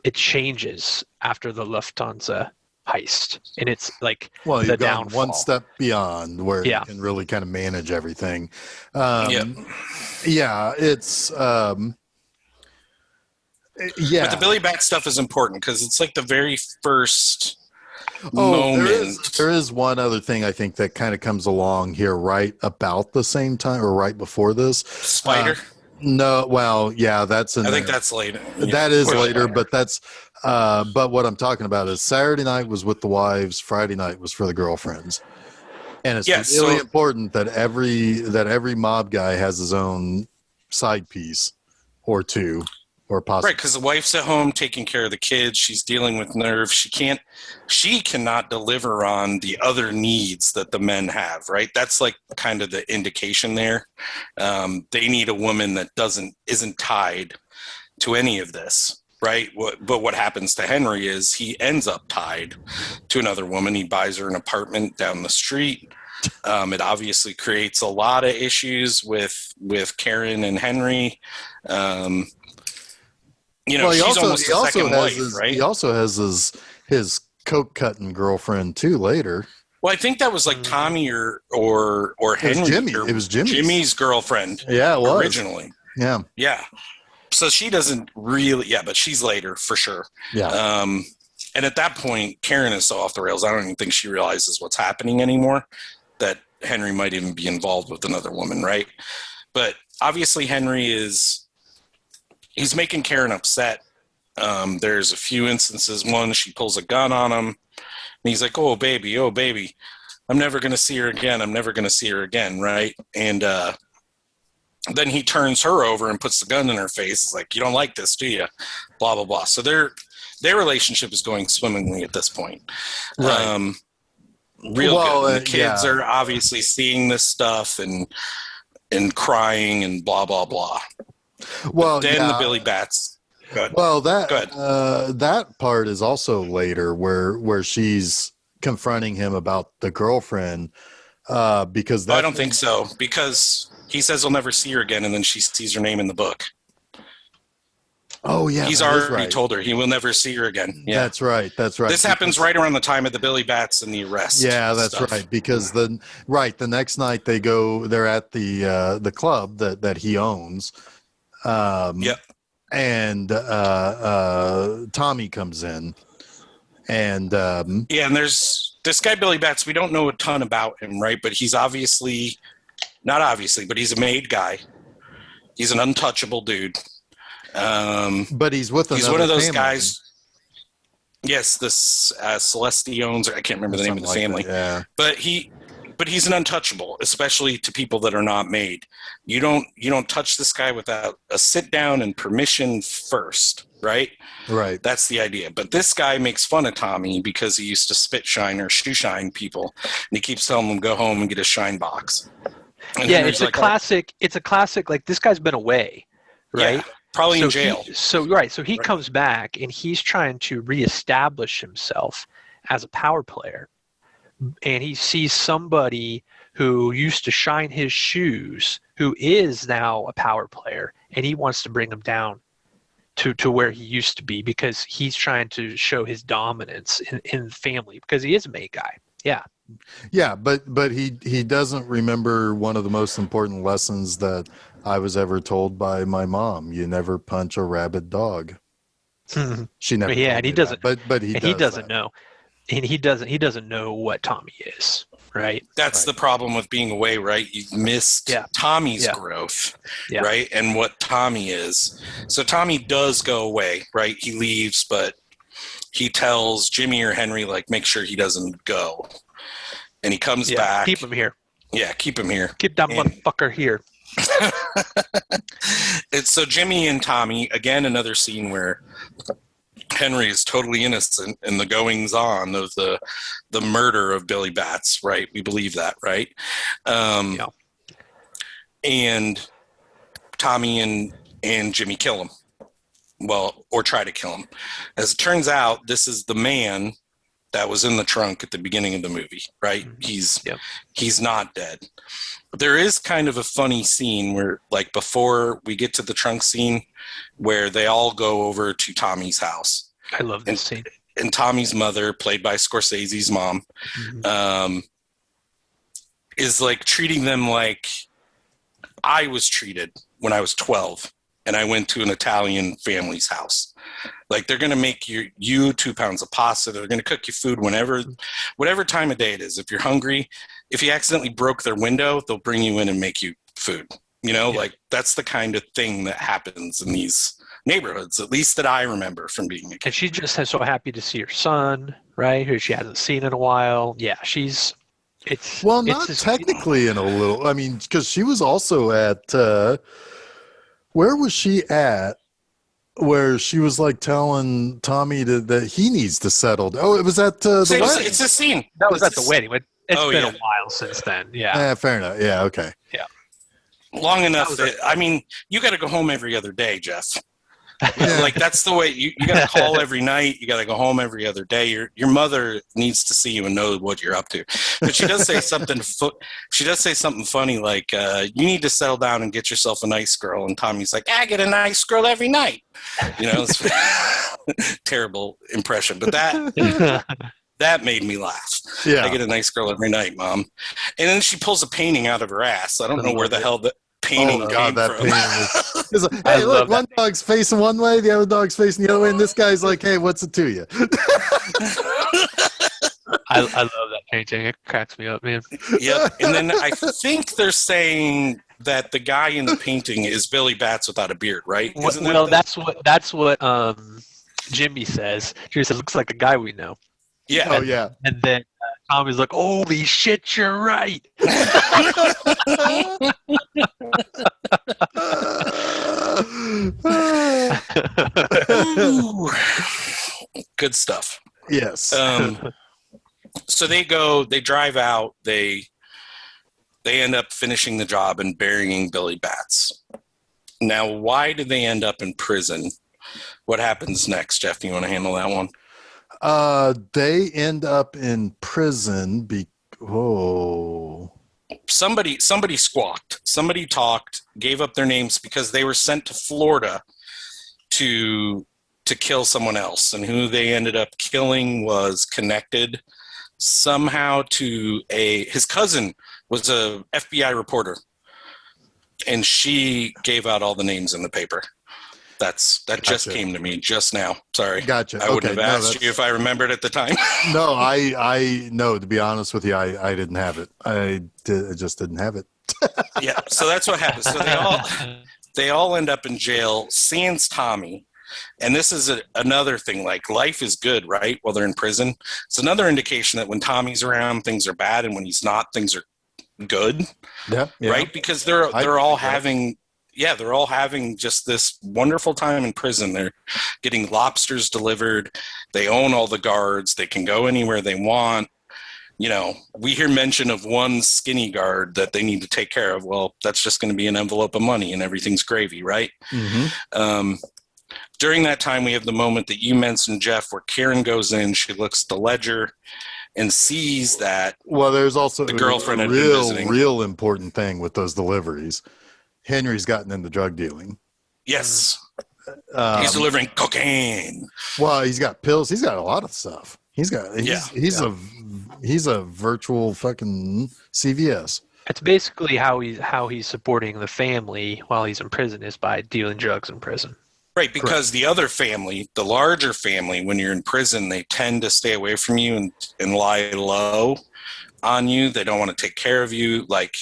it changes after the Lufthansa heist, and it's like Well, the you've gone one downfall. step beyond where you Yeah, can really kind of manage everything. Yep. Yeah, it's But the yeah. Billy Bat stuff is important because it's like the very first Oh, moment. there is one other thing I think that kind of comes along here right about the same time or right before this. Spider. No, well, yeah, that's in I think there. that's later. That is Or later, Spider. but that's but what I'm talking about is Saturday night was with the wives, Friday night was for the girlfriends. And it's Yes. really So important that every mob guy has his own side piece or two or possibly. right, because the wife's at home taking care of the kids. She's dealing with nerves. She cannot deliver on the other needs that the men have. Right. That's like kind of the indication there. They need a woman that isn't tied to any of this. Right. But what happens to Henry is he ends up tied to another woman. He buys her an apartment down the street. It obviously creates a lot of issues with Karen and Henry. She's almost a second wife, right? he also has his coke cutting girlfriend too later. Well, I think that was like Tommy or Henry. It was Jimmy's girlfriend. Yeah, it was originally. Yeah, Yeah. So she doesn't really. Yeah, but she's later for sure. yeah. And at that point, Karen is so off the rails. I don't even think she realizes what's happening anymore. That Henry might even be involved with another woman, right? But obviously, he's making Karen upset. There's a few instances. One, she pulls a gun on him. And he's like, oh, baby, I'm never going to see her again. I'm never going to see her again, right? And then he turns her over and puts the gun in her face. It's like, you don't like this, do you? Blah, blah, blah. So their relationship is going swimmingly at this point. Right. Real good. And the kids are obviously seeing this stuff and crying and blah, blah, blah. Well, then the Billy Bats. Well, that part is also later where she's confronting him about the girlfriend because I don't think so, because he says he'll never see her again, and then she sees her name in the book. Oh yeah, he's already told her he will never see her again. Yeah, that's right. This happens right around the time of the Billy Bats and the arrest. Yeah, that's stuff. right. Because the next night they're at the club that he owns. Yep. And Tommy comes in, and and there's this guy Billy Bats. We don't know a ton about him, right? But he's but he's a made guy. He's an untouchable dude. But he's with he's one of those guys. Yes, this Celestion's, I can't remember the name of the family. Yeah. But he's an untouchable, especially to people that are not made. You don't touch this guy without a sit down and permission first, right? Right. That's the idea. But this guy makes fun of Tommy because he used to spit shine or shoe shine people, and he keeps telling them go home and get a shine box. And it's a classic. It's a classic. Like, this guy's been away, right? Yeah, probably in jail. So he comes back and he's trying to reestablish himself as a power player. And he sees somebody who used to shine his shoes, who is now a power player, and he wants to bring him down to where he used to be, because he's trying to show his dominance in the family, because he is a made guy. Yeah. Yeah, but he doesn't remember one of the most important lessons that I was ever told by my mom. You never punch a rabid dog. She never. Yeah, and he doesn't. But he doesn't know. And he doesn't know what Tommy is, right? That's the problem with being away, right? You've missed Tommy's growth, right? And what Tommy is. So Tommy does go away, right? He leaves, but he tells Jimmy or Henry, like, make sure he doesn't go. And he comes back. Keep him here. Yeah, keep him here. Keep that motherfucker here. It's so Jimmy and Tommy, again, another scene where Henry is totally innocent in the goings on of the murder of Billy Batts, right? We believe that, right? Yeah. And Tommy and Jimmy kill him. Well, or try to kill him. As it turns out, this is the man that was in the trunk at the beginning of the movie, right? He's not dead. But there is kind of a funny scene where, like, before we get to the trunk scene, where they all go over to Tommy's house. I love this scene. And Tommy's mother, played by Scorsese's mom, is like treating them like I was treated when I was 12 and I went to an Italian family's house. Like, they're going to make you 2 pounds of pasta. They're going to cook you food whatever time of day it is. If you're hungry, if you accidentally broke their window, they'll bring you in and make you food. Like, that's the kind of thing that happens in these neighborhoods, at least that I remember from being a kid. And she's just so happy to see her son, right, who she hasn't seen in a while. Yeah, not technically in a little. I mean, because she was also at where was she at? Where she was like telling Tommy that he needs to settle. Oh, it was at the wedding. It's a scene. That was at the wedding. It's been a while since then. Yeah. Fair enough. Yeah. Okay. Yeah. Long enough. I mean, you got to go home every other day, Jeff. Like, that's the way you got to call every night. You got to go home every other day. Your mother needs to see you and know what you're up to. But she does say something. She does say something funny, like, "You need to settle down and get yourself a nice girl." And Tommy's like, "I get a nice girl every night." It's terrible impression, but that made me laugh. Yeah, I get a nice girl every night, Mom. And then she pulls a painting out of her ass. I don't know where the hell that painting came from. Painting is like, hey, look, one dog's facing one way, the other dog's facing the other way, and this guy's like, "Hey, what's it to you?" I love that painting. It cracks me up, man. Yep. And then I think they're saying that the guy in the painting is Billy Batts without a beard, right? That's what Jimmy says. Jimmy says, "Looks like a guy we know." Yeah. Oh, yeah. And then Tommy's like, "Holy shit, you're right." Good stuff. Yes. So they drive out, they end up finishing the job and burying Billy Batts. Now, why did they end up in prison? What happens next, Jeff? Do you want to handle that one? They end up in prison Somebody squawked. Somebody talked, gave up their names because they were sent to Florida to kill someone else, and who they ended up killing was connected somehow to his cousin was a FBI reporter, and she gave out all the names in the paper. That just came to me just now. Sorry. Gotcha. I wouldn't have asked you if I remembered at the time. No, I no, to be honest with you, I didn't have it. I just didn't have it. Yeah, so that's what happens. So they all end up in jail, sans Tommy. And this is another thing, like, life is good, right, while they're in prison. It's another indication that when Tommy's around, things are bad, and when he's not, things are good. Yeah. Right? Because they're all having just this wonderful time in prison. They're getting lobsters delivered. They own all the guards. They can go anywhere they want. We hear mention of one skinny guard that they need to take care of. Well, that's just going to be an envelope of money and everything's gravy, right? Mm-hmm. During that time, we have the moment that you mentioned, Jeff, where Karen goes in, she looks at the ledger and sees that there's also the girlfriend a had been visiting. real important thing with those deliveries. Henry's gotten into drug dealing. Yes. He's delivering cocaine. Well, he's got pills. He's got a lot of stuff. He's a virtual fucking CVS. It's basically how he's supporting the family while he's in prison is by dealing drugs in prison. Right, because the other family, the larger family, when you're in prison, they tend to stay away from you and lie low on you. They don't want to take care of you. Like,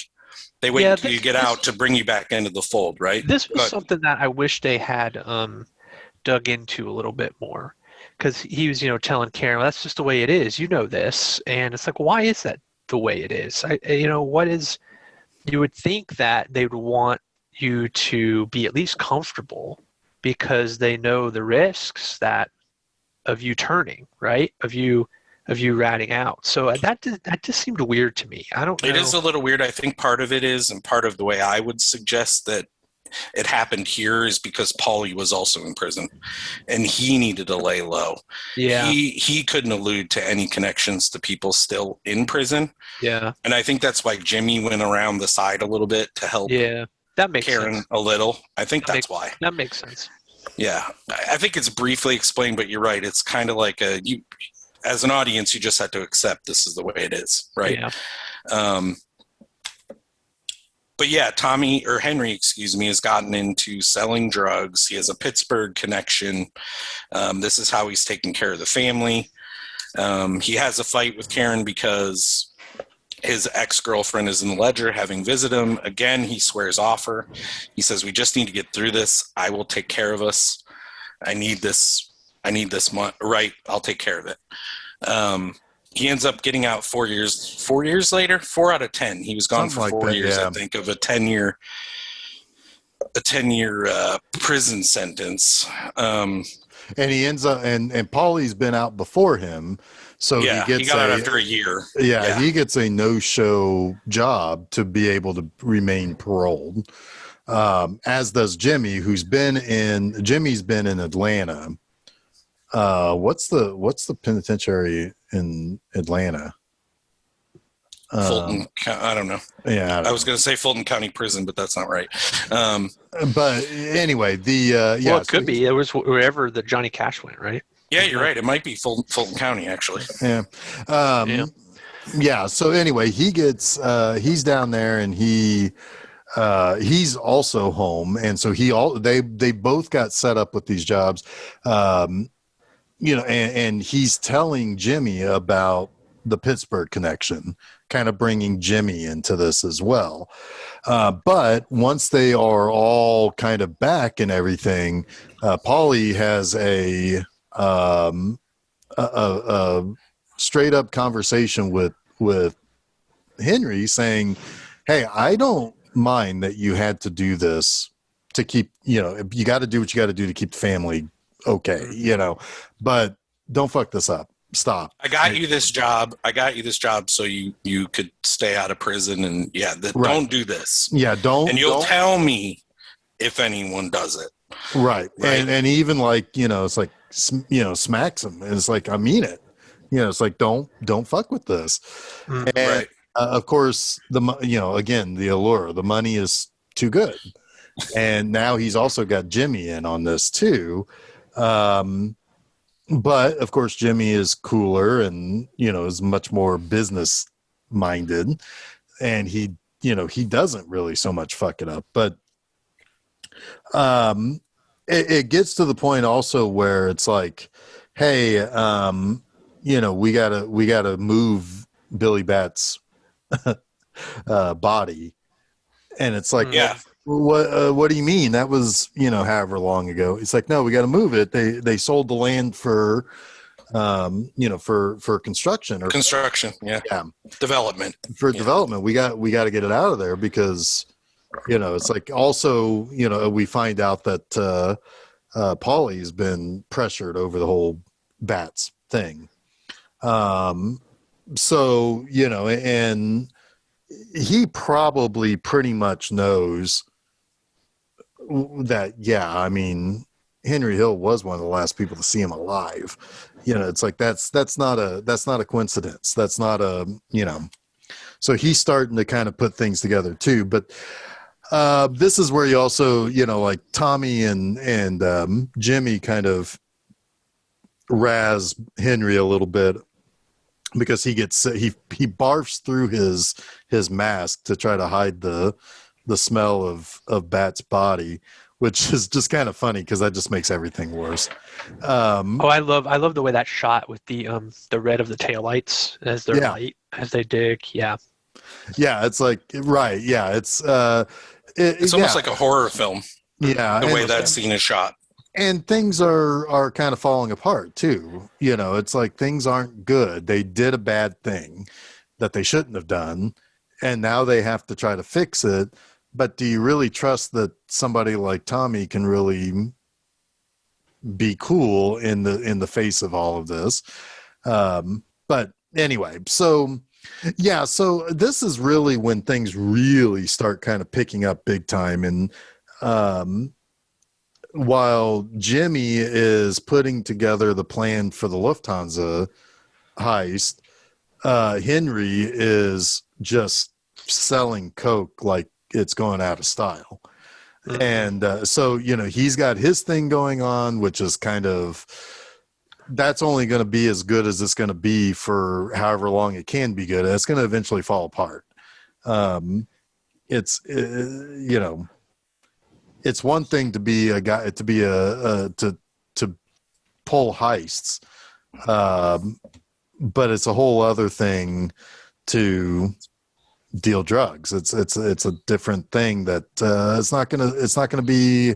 they wait until you get out to bring you back into the fold, right? This was something that I wish they had dug into a little bit more. because he was, telling Karen, well, that's just the way it is. You know this. And it's like, why is that the way it is? You would think that they would want you to be at least comfortable because they know the risks of you turning, right? Of you ratting out. So that just seemed weird to me. I don't know. It is a little weird. I think part of it is, and part of the way I would suggest that it happened here is because Paulie was also in prison and he needed to lay low. Yeah. He couldn't allude to any connections to people still in prison. Yeah. And I think that's why Jimmy went around the side a little bit to help that makes Karen sense. a little. I think that's why. That makes sense. Yeah. I think it's briefly explained, but you're right. It's kind of like as an audience, you just have to accept this is the way it is, right? Yeah. But yeah, Henry, has gotten into selling drugs. He has a Pittsburgh connection. This is how he's taking care of the family. He has a fight with Karen because his ex-girlfriend is in the ledger having visited him. Again, he swears off her. He says, we just need to get through this. I will take care of us. I need this money. Right, I'll take care of it. He ends up getting out 4 years later, 4 out of 10. He was gone for 4 years, I think, of a 10-year prison sentence. And he ends up, and Paulie's been out before him. So he got out after a year. Yeah, he gets a no-show job to be able to remain paroled. As does Jimmy, Jimmy's been in Atlanta. What's the penitentiary in Atlanta? Fulton, I don't know. Yeah, I was going to say Fulton County Prison, but that's not right. But anyway, it could be. It was wherever the Johnny Cash went, right? Yeah, you're right. It might be Fulton County, actually. Yeah. Yeah. So anyway, he's down there, and he's also home, and so they both got set up with these jobs. And he's telling Jimmy about the Pittsburgh connection, kind of bringing Jimmy into this as well. But once they are all kind of back and everything, Paulie has a straight up conversation with Henry saying, hey, I don't mind that you had to do this to keep, you got to do what you got to do to keep the family okay, but don't fuck this up. Stop. I got you this job so you could stay out of prison, and don't do this. Yeah, don't. And you'll tell me if anyone does it. Right. And even it's like, smacks him. And it's like, I mean it. It's like, don't fuck with this. And, right. Of course, again, the allure, the money is too good. And now he's also got Jimmy in on this too. But of course, Jimmy is cooler and, is much more business minded, and he doesn't really so much fuck it up, but, it gets to the point also where it's like, hey, we gotta move Billy Bat's, body. And it's like, what do you mean? That was, however long ago. It's like, no, we got to move it. They sold the land for, for construction development. Development. We got to get it out of there because, it's like also, we find out that Paulie's been pressured over the whole Bats thing. So, and he probably pretty much knows that, Henry Hill was one of the last people to see him alive. It's like, that's not a coincidence. That's not so he's starting to kind of put things together too. But this is where you also, like Tommy and Jimmy kind of razz Henry a little bit, because he barfs through his mask to try to hide the smell of Bat's body, which is just kind of funny because that just makes everything worse. I love the way that shot with the red of the taillights as they're light as they dig. Yeah, it's like, right. Yeah, it's almost like a horror film. Yeah, the way that scene is shot. and things are kind of falling apart too. It's like things aren't good. They did a bad thing that they shouldn't have done, and now they have to try to fix it. But do you really trust that somebody like Tommy can really be cool in the face of all of this? But anyway, so yeah, so this is really when things really start kind of picking up big time. And while Jimmy is putting together the plan for the Lufthansa heist, Henry is just selling coke like it's going out of style. And so he's got his thing going on, which is kind of, that's only going to be as good as it's going to be for however long it can be good. It's going to eventually fall apart. It's it's one thing to be a guy, to be to pull heists, but it's a whole other thing to deal drugs. It's a different thing that it's not gonna be,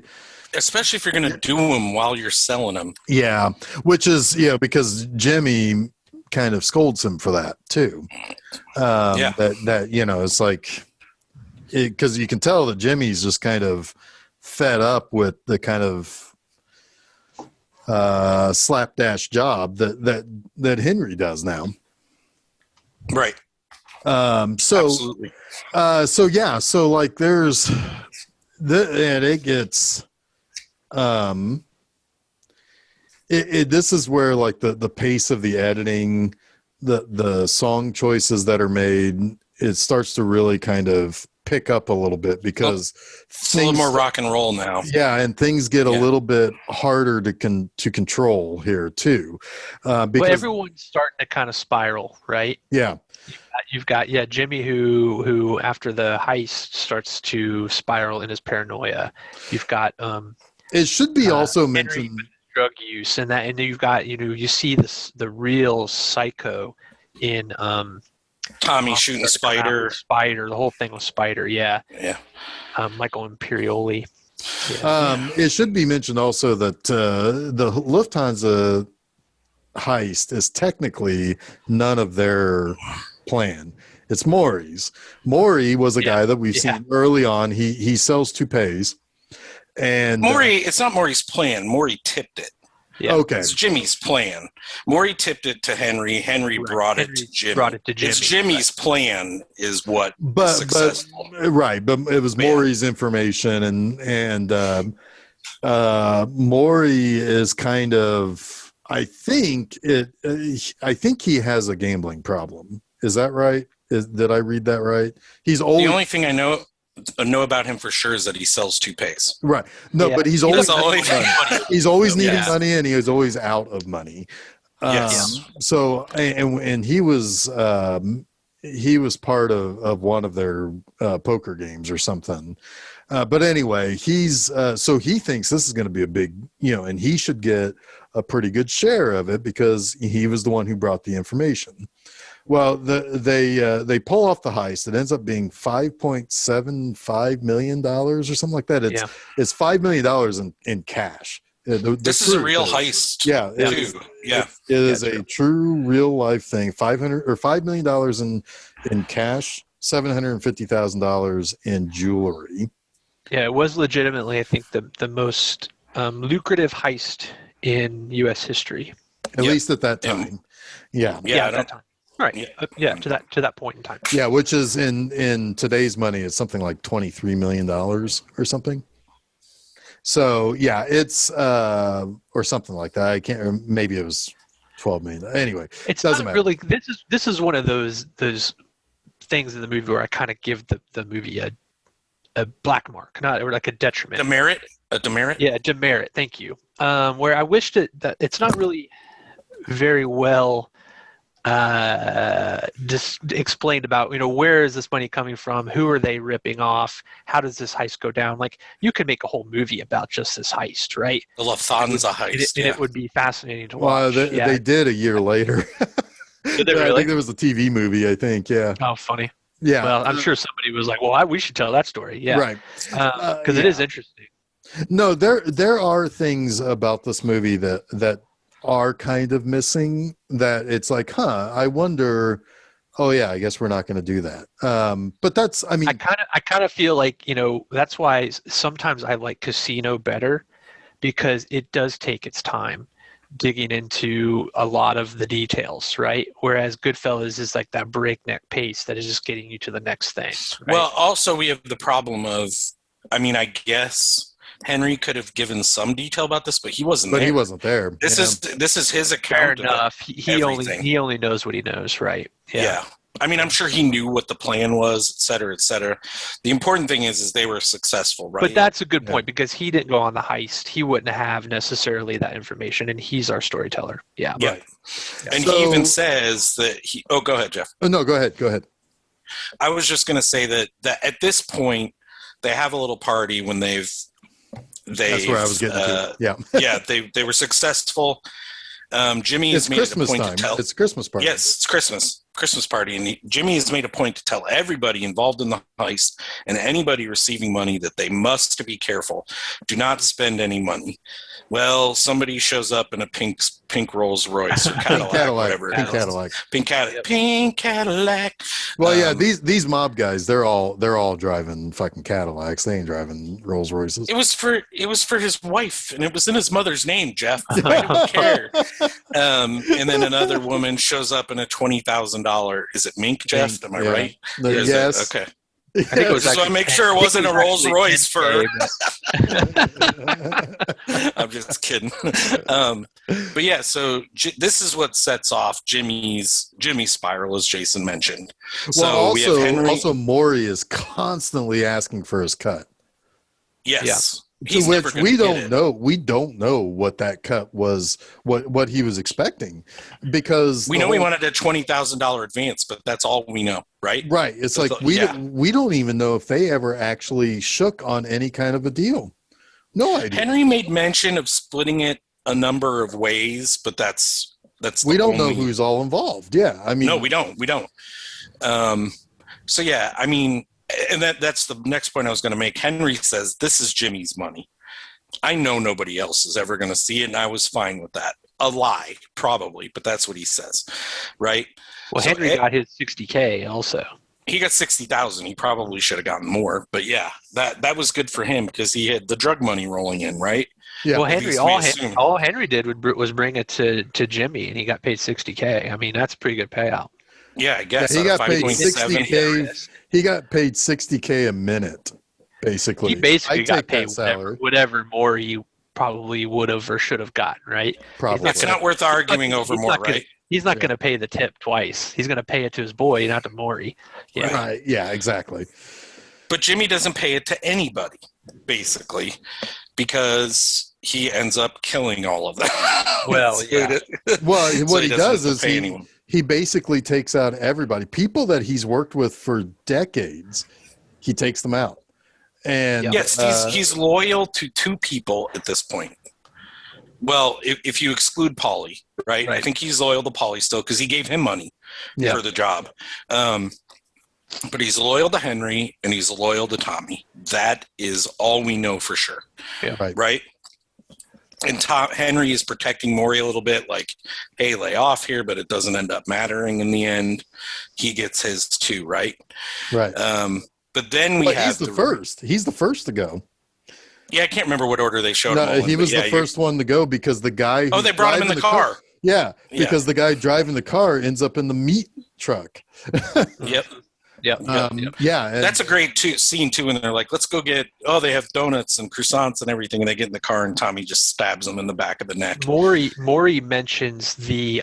especially if you're gonna do them while you're selling them. Yeah, which is because Jimmy kind of scolds him for that too. That it's like, because you can tell that Jimmy's just kind of fed up with the kind of slapdash job that Henry does now. Right. Absolutely. So like there's and it gets this is where like the pace of the editing, the song choices that are made, it starts to really kind of pick up a little bit, because it's a little more rock and roll now. Yeah, and things get a little bit harder to control here too. Because everyone's starting to kind of spiral, right? Yeah. You've got Jimmy who after the heist starts to spiral in his paranoia. You've got it should be also Henry mentioned with drug use, and then you've got you see the real psycho in Tommy shooting Spider, the whole thing with Spider, Michael Imperioli. It should be mentioned also that the Lufthansa heist is technically none of their plan. It's Maury's. Maury was a guy that we've seen early on. He sells toupees, and Maury. It's not Maury's plan. Maury tipped it. Yeah. Okay. It's Jimmy's plan. Maury tipped it to Henry. Henry brought it to Jimmy. It's Jimmy's plan is what is successful. But it was Maury's information, and Maury is kind of, I think he has a gambling problem. Is that right? Did I read that right? He's always, the only thing I know about him for sure is that he sells toupees. Right. No, but he's always he's always needing money, and he is always out of money. Yes. So and he was part of one of their poker games or something. But anyway, he's so he thinks this is going to be a big, and he should get a pretty good share of it because he was the one who brought the information. Well, they pull off the heist. It ends up being $5.75 million or something like that. It's $5 million in cash. This is a real heist. Yeah, it is a true real life thing. $5 million in cash, $750,000 in jewelry. Yeah, it was legitimately, I think, the most lucrative heist in U.S. history. At least at that time. Yeah. At that time. Right. To that point in time. Yeah, which is in today's money is something like $23 million or something. So yeah, it's or something like that. I can't. Maybe it was 12 million. Anyway, it doesn't matter. Really. This is one of those things in the movie where I kind of give the movie a black mark, or like a detriment. Demerit. A demerit. Yeah, a demerit. Thank you. Where I wished that it's not really very well just explained about, where is this money coming from? Who are they ripping off? How does this heist go down? Like, you could make a whole movie about just this heist, right? The Lufthansa heist. And it would be fascinating to watch. Well, they did a year later. Did they really? I think there was a TV movie, I think, yeah. Oh, funny. Yeah. Well, I'm sure somebody was like, well, we should tell that story. Yeah. Right. Because it is interesting. No, there are things about this movie that are kind of missing. That it's like, I wonder. Oh yeah, I guess we're not going to do that. But that's, I mean, I kind of feel like, that's why sometimes I like Casino better, because it does take its time digging into a lot of the details, right? Whereas Goodfellas is like that breakneck pace that is just getting you to the next thing. Right? Well, also we have the problem of, I mean, I guess Henry could have given some detail about this, but he wasn't but there. he wasn't there. This is his account. Fair of enough. He everything. only knows what he knows, right? Yeah. I mean, I'm sure he knew what the plan was, et cetera, et cetera. The important thing is they were successful, right? But that's a good point, because he didn't go on the heist. He wouldn't have necessarily that information, and he's our storyteller. Yeah. Yeah. Right. And So- he even says that oh, go ahead, Jeff. Oh, no, go ahead. I was just going to say that at this point, they have a little party when they've That's where I was getting to. Yeah. yeah, they were successful. Jimmy It's has made Christmas it a point time. to tell. It's Christmas party. Yes, it's Christmas party, and Jimmy has made a point to tell everybody involved in the heist and anybody receiving money that they must be careful. Do not spend any money. Well, somebody shows up in a pink Rolls Royce or Cadillac, whatever it is. Pink Cadillac. Well, yeah, these mob guys, they're all driving fucking Cadillacs. They ain't driving Rolls Royces. It was for his wife, and it was in his mother's name, Jeff. I don't care. And then another woman shows up in a $20,000. Is it mink, Jeff? Am I right? Yes. Okay. I think it was So I make sure it wasn't a Rolls Royce for her. I'm just kidding. But yeah, so this is what sets off Jimmy's spiral, as Jason mentioned. Well, So we have Henry. also Maury is constantly asking for his cut. Yes. Yeah. He's To never which gonna we get don't it. know. We don't know what that cut was, what he was expecting, because We know he wanted a $20,000 advance, but that's all we know, right? Right. It's like Yeah. we don't even know if they ever actually shook on any kind of a deal. No idea. Henry made mention of splitting it a number of ways, but that's We the don't know only- who's all involved. Yeah, I mean, No, we don't. So yeah, I mean, and that's the next point I was going to make. Henry says this is Jimmy's money. I know nobody else is ever going to see it, and I was fine with that. A lie, probably, but that's what he says, right? Well, So Henry got his $60K also. he got 60,000. He probably should have gotten more, but yeah, that was good for him because he had the drug money rolling in, right? yeah. Well, At Henry, least we assume. all Henry did was bring it to Jimmy, and he got paid $60K. I mean, that's a pretty good payout. Yeah, I guess he out of got paid 5.7. $60K. He got paid $60K a minute, basically. He basically I'd got take that paid salary. whatever more he probably would have or should have gotten, right? Probably. It's not worth arguing over He's more, not gonna- right? He's not going to pay the tip twice. He's going to pay it to his boy, not to Maury. Yeah. Right. Yeah, exactly. But Jimmy doesn't pay it to anybody, basically, because he ends up killing all of them. Well, yeah. Well, So what he doesn't does have is to pay anyone. he basically takes out everybody. People that he's worked with for decades, he takes them out. And Yes, he's loyal to two people at this point. Well, if you exclude Paulie, right? I think he's loyal to Paulie still because he gave him money for the job. But he's loyal to Henry and he's loyal to Tommy. That is all we know for sure. Yeah. Right? And Henry is protecting Maury a little bit, like, hey, lay off here, but it doesn't end up mattering in the end. He gets his too, right? Right. But then we have he's the first. He's the first to go. Yeah, I can't remember what order they showed him. No, all in, he but was yeah, the first one to go because the guy. Oh, they brought him in the car. Yeah, Yeah. because the guy driving the car ends up in the meat truck. Yep. Yep. Yeah, and That's a great scene too, and they're like, "Let's go get." Oh, they have donuts and croissants and everything, and they get in the car, and Tommy just stabs him in the back of the neck. Maury mentions the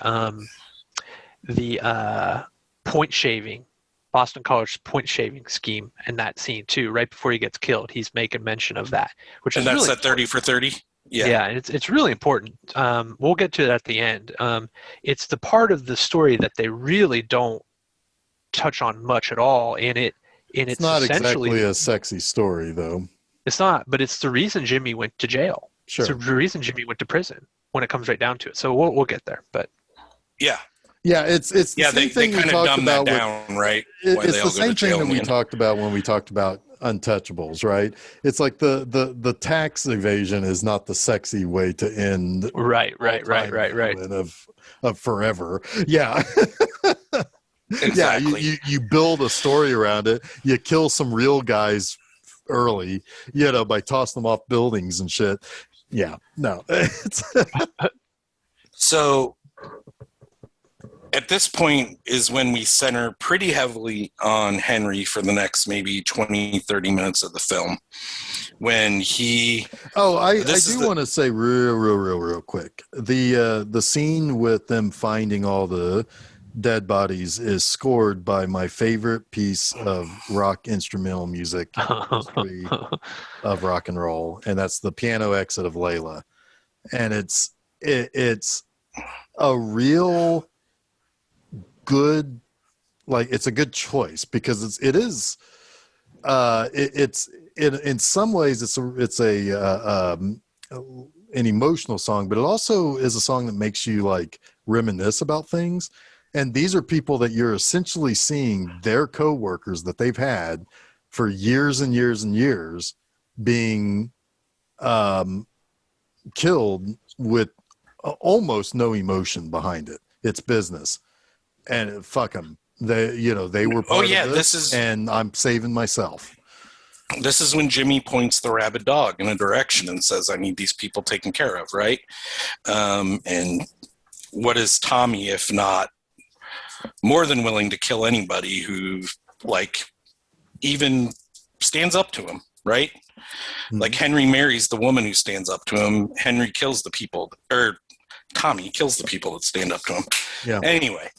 point shaving, Boston College point shaving scheme in that scene too. Right before he gets killed, he's making mention of that, which And is that's really that 30 for 30. Yeah, and it's really important. We'll get to it at the end. It's the part of the story that they really don't touch on much at all, and it's not essentially exactly a sexy story, though. It's not, but it's the reason Jimmy went to jail. Sure. It's the reason Jimmy went to prison when it comes right down to it. So we'll get there, but Yeah, Yeah, it's the yeah. same They thing we kind of talked dumb that about. down, right? Why It's they the all go to same thing jail that in the we end. talked about when we talked about untouchables, right? It's like the tax evasion is not the sexy way to end Right. ruin of forever. Yeah. Yeah, Exactly. you build a story around it. You kill some real guys early, by tossing them off buildings and shit. Yeah, no. So at this point is when we center pretty heavily on Henry for the next maybe 20, 30 minutes of the film. When he... I do want to say real quick. The scene with them finding all the dead bodies is scored by my favorite piece of rock instrumental music in the history of rock and roll, and that's the piano exit of Layla. And it's a real good, like, it's a good choice because it's in some ways it's an emotional song, but it also is a song that makes you like reminisce about things. And these are people that you're essentially seeing their coworkers that they've had for years and years and years being killed with almost no emotion behind it. It's business, and fuck them. They were part of this, and I'm saving myself. This is when Jimmy points the rabid dog in a direction and says, I need these people taken care of, right? And what is Tommy, if not more than willing to kill anybody who, like, even stands up to him, right? Mm-hmm. Like, Henry marries the woman who stands up to him. Henry kills the people, or Tommy kills the people that stand up to him. Yeah. Anyway,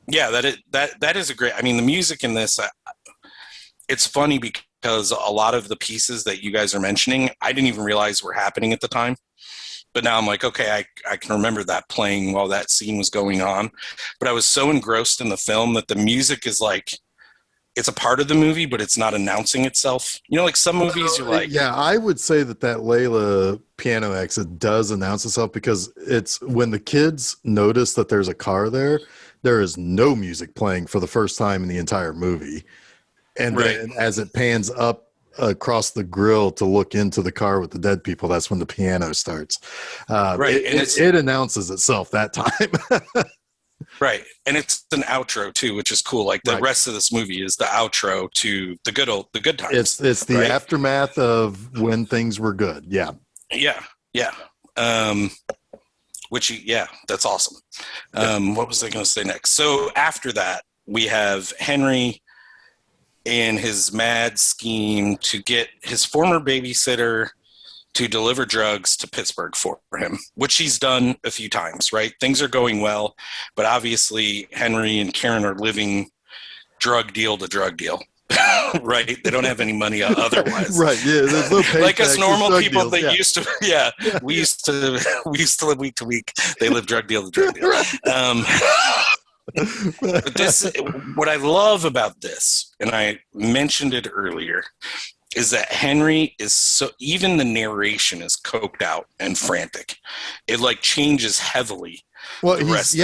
yeah, that is a great... I mean, the music in this, it's funny because a lot of the pieces that you guys are mentioning, I didn't even realize were happening at the time. But now I'm like, okay, I can remember that playing while that scene was going on. But I was so engrossed in the film that the music is like, it's a part of the movie, but it's not announcing itself. Like some movies you're like... Yeah, I would say that Layla piano exit does announce itself because it's when the kids notice that there's a car there is no music playing for the first time in the entire movie. And then as it pans up across the grill to look into the car with the dead people, that's when the piano starts. It announces itself that time. Right. And it's an outro too, which is cool. Like the rest of this movie is the outro to the good times. It's the aftermath of when things were good. Yeah. Yeah. Yeah. That's awesome. What was I going to say next? So after that, we have Henry in his mad scheme to get his former babysitter to deliver drugs to Pittsburgh for him, which he's done a few times, right? Things are going well, but obviously Henry and Karen are living drug deal to drug deal, right? They don't have any money otherwise. Right, yeah, there's no pay like us normal people deals, that used to, we used to live week to week. They live drug deal to drug deal. But what I love about this, and I mentioned it earlier, is that Henry is so, even the narration is coked out and frantic. It like changes heavily. Well, he's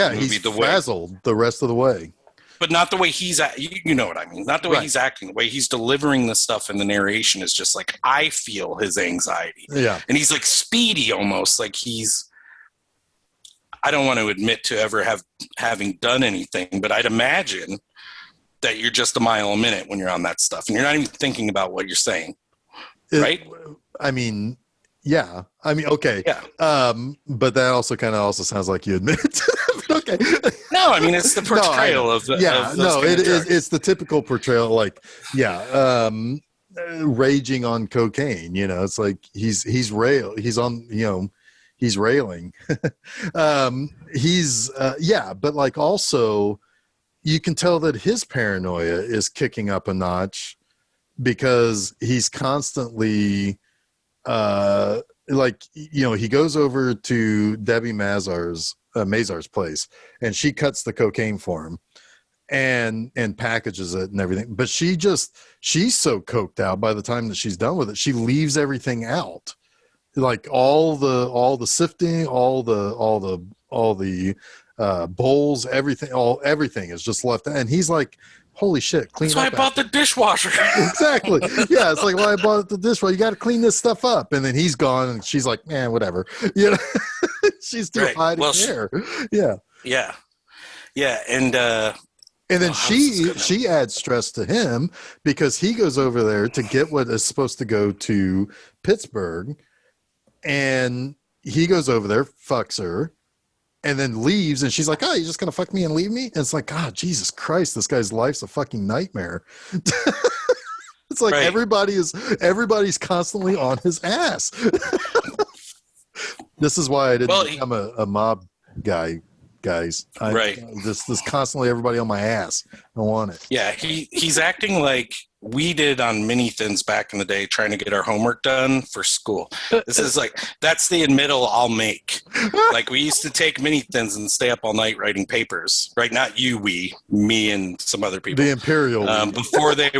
frazzled the rest of the way. But not the way he's you know what I mean? Not the way he's acting. The way he's delivering the stuff in the narration is just like, I feel his anxiety. Yeah. And he's like speedy almost, like he's... I don't want to admit to ever having done anything, but I'd imagine that you're just a mile a minute when you're on that stuff, and you're not even thinking about what you're saying, right? I mean, yeah. I mean, okay. Yeah. But that also kind of also sounds like you admit it. Okay. No, I mean, it's the portrayal of the... Yeah, of those it's the typical portrayal, like, raging on cocaine, it's like he's railing. But like also you can tell that his paranoia is kicking up a notch because he's constantly he goes over to Debbie Mazar's place, and she cuts the cocaine for him and packages it and everything. But she's so coked out by the time that she's done with it, she leaves everything out. Like all the sifting, all the bowls, everything is just left. And he's like, holy shit, clean That's up. why I bought the dishwasher. Exactly. Yeah, it's like, well, I bought the dishwasher. You got to clean this stuff up. And then he's gone, and she's like, man, whatever. You know, she's too high to care. Yeah. Yeah. Yeah. And then she adds stress to him because he goes over there to get what is supposed to go to Pittsburgh, and he goes over there, fucks her, and then leaves, and she's like, oh, you're just gonna fuck me and leave me? And it's like, God, Jesus Christ, this guy's life's a fucking nightmare. It's like everybody's constantly on his ass. This is why I didn't become a mob guy, guys. This constantly everybody on my ass. I don't want it. Yeah, he's acting like we did on mini-thins back in the day, trying to get our homework done for school. This is like, that's the admittal I'll make. Like, we used to take mini-thins and stay up all night writing papers, right? Not you, me and some other people. The Imperial. Before they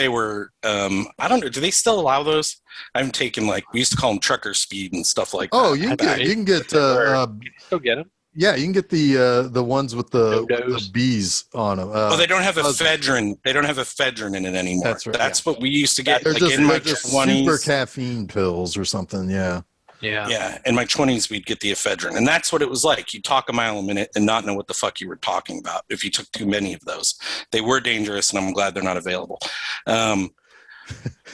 were, I don't know, do they still allow those? I'm taking, like, we used to call them trucker speed and stuff like that. Oh, you can get still get them. Yeah, you can get the ones with the bees on them. They don't have ephedrine. They don't have ephedrine in it anymore. That's right. That's what we used to get. They're like in my just 20s, super caffeine pills or something. Yeah. Yeah. In my 20s, we'd get the ephedrine, and that's what it was like. You'd talk a mile a minute and not know what the fuck you were talking about if you took too many of those. They were dangerous, and I'm glad they're not available.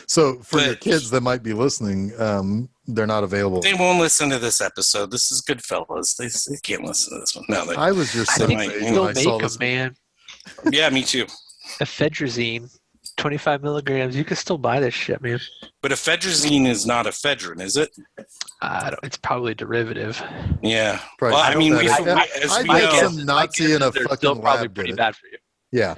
So for your kids that might be listening, they're not available. They won't listen to this episode. This is Goodfellas. They can't listen to this one. No, I was your son. I saw this, man. Yeah, me too. Ephedrazine, 25 milligrams. You can still buy this shit, man. But ephedrazine is not ephedrine, is it? It's probably a derivative. Yeah. Probably. Well, I mean, I met some Nazi in a fucking still probably lab. pretty bad for you. Yeah.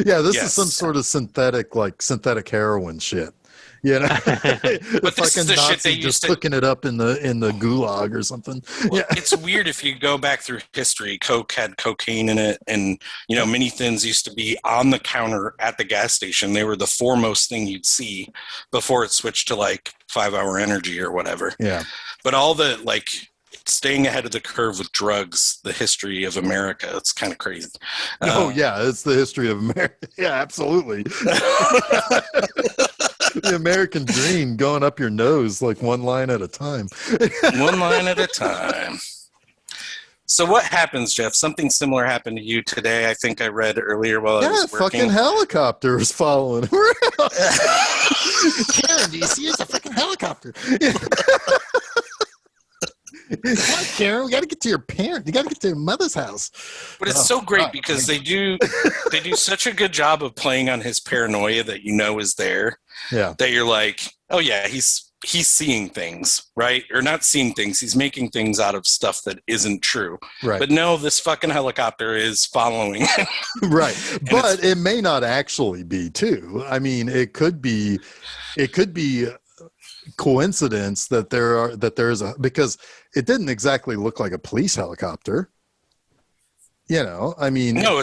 Yeah, this is some sort of synthetic heroin shit. You know, but this is the Nazi shit they used just to cooking it up in the gulag or something. Well, it's weird if you go back through history. Coke had cocaine in it, and mini-thins used to be on the counter at the gas station. They were the foremost thing you'd see before it switched to like 5 Hour Energy or whatever. Yeah, but all the staying ahead of the curve with drugs, the history of America, it's kind of crazy. It's the history of America. Yeah, absolutely. The American dream going up your nose like one line at a time. One line at a time. So what happens, Jeff? Something similar happened to you today. I think I read earlier while I was working. Fucking helicopter is following him around. Karen, do you see it's a fucking helicopter? Come on, Karen, we got to get to your parents. You got to get to your mother's house. But it's so great because they do such a good job of playing on his paranoia that is there. Yeah. That you're like, oh yeah, he's seeing things, right? Or not seeing things. He's making things out of stuff that isn't true. Right. But no, this fucking helicopter is following. Right. But it may not actually be too. I mean, it could be coincidence that there is because it didn't exactly look like a police helicopter. I mean, no,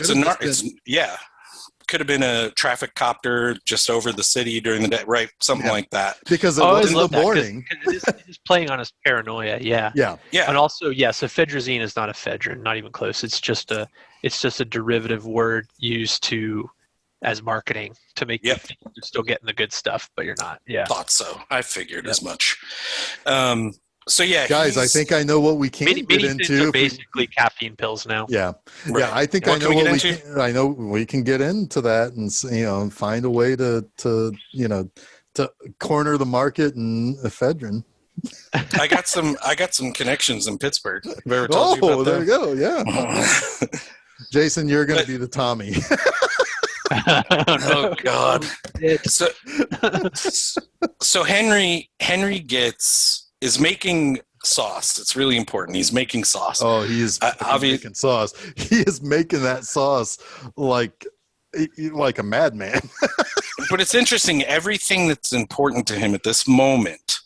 could have been a traffic copter just over the city during the day, right? Something like that. Because it was in the morning. It's playing on his paranoia. Yeah. Yeah. Yeah. And also, yes, ephedrazine is not ephedrine, not even close. It's just a derivative word used as marketing to make you think you're still getting the good stuff, but you're not. Yeah. Thought so. I figured as much. So yeah, guys, I think I know what we can get into. Are basically caffeine pills now. Yeah, right. Yeah. I think I know I know we can get into that and find a way to corner the market and ephedrine. I got some connections in Pittsburgh. Have I ever told you about there that? you go. Yeah. Jason, you're going to be the Tommy. Oh God. So Henry is making sauce. It's really important. He's making sauce. Oh, he is making sauce. He is making that sauce like a madman. But it's interesting. Everything that's important to him at this moment,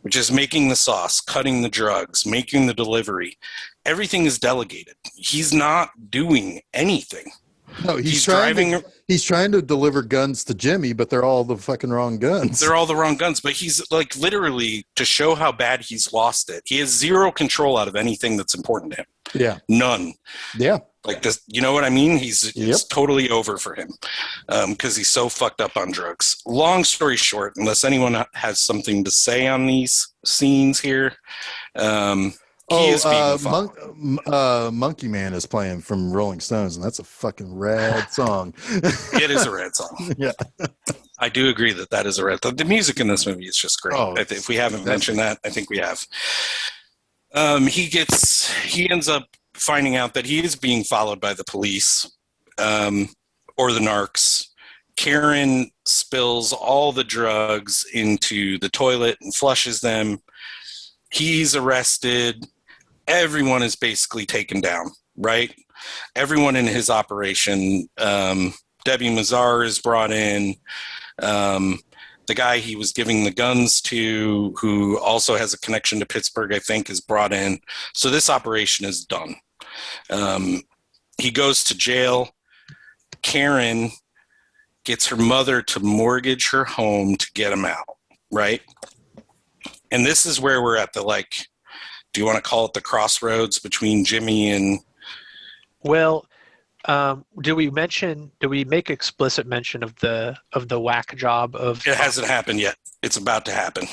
which is making the sauce, cutting the drugs, making the delivery, everything is delegated. He's not doing anything. No, he's trying to deliver guns to Jimmy, but they're all the fucking wrong guns. They're all the wrong guns, but he's literally, to show how bad he's lost it, he has zero control out of anything that's important to him. Yeah. None. Yeah. Like this, you know what I mean? It's Yep. totally over for him because he's so fucked up on drugs. Long story short, unless anyone has something to say on these scenes here, he is being followed. Monkey Man is playing from Rolling Stones, and that's a fucking rad song. It is a red song. Yeah. I do agree that is a red. The music in this movie is just great. Oh, If we haven't mentioned that, I think we have. He ends up finding out that he is being followed by the police or the narcs. Karen spills all the drugs into the toilet and flushes them. He's arrested. Everyone is basically taken down, right? Everyone in his operation. Debbie Mazar is brought in. The guy he was giving the guns to, who also has a connection to Pittsburgh, I think, is brought in. So this operation is done. He goes to jail. Karen gets her mother to mortgage her home to get him out, right? And this is where we're at the, like, do you want to call it the crossroads between Jimmy and... Well, do we make explicit mention of the whack job of... It hasn't happened yet. It's about to happen.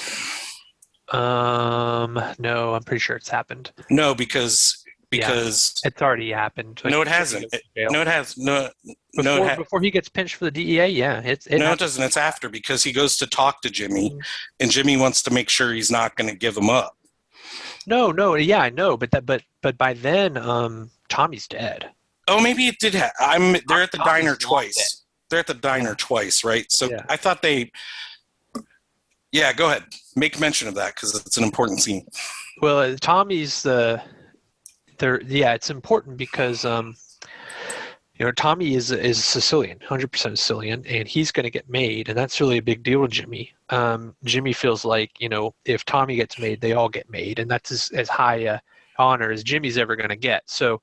No, I'm pretty sure it's happened. No, because it's already happened. Like, no, it hasn't. No, it has. Before he gets pinched for the DEA, yeah. It doesn't. It's after, because he goes to talk to Jimmy, and Jimmy wants to make sure he's not going to give him up. No, yeah, I know, but by then, Tommy's dead. Oh, maybe it did. They're at the diner twice. They're at the diner twice, right? So yeah. I thought they. Yeah, go ahead. Make mention of that because it's an important scene. Well, Tommy's it's important because Tommy is Sicilian, 100% Sicilian, and he's going to get made, and that's really a big deal to Jimmy. Jimmy feels like if Tommy gets made, they all get made, and that's as high a honor as Jimmy's ever going to get. So,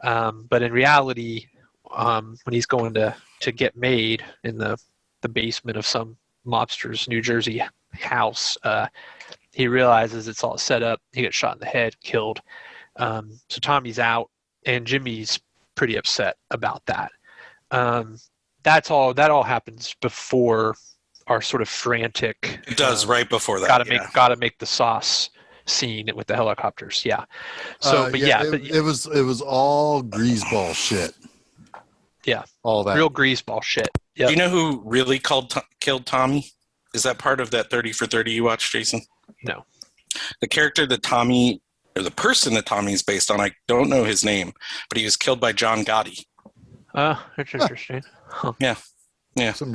but in reality, when he's going to get made in the basement of some mobster's New Jersey house, he realizes it's all set up. He gets shot in the head, killed. So Tommy's out, and Jimmy's pretty upset about that. That all happens before our sort of frantic. It does right before that. Gotta make the sauce scene with the helicopters. Yeah. So, it was all greaseball shit. Yeah. All that real greaseball shit. Yeah. Do you know who really killed Tommy? Is that part of that 30 for 30 you watched, Jason? No. The character that Tommy, or the person that Tommy is based on, I don't know his name, but he was killed by John Gotti. That's interesting. Huh. Yeah. That's a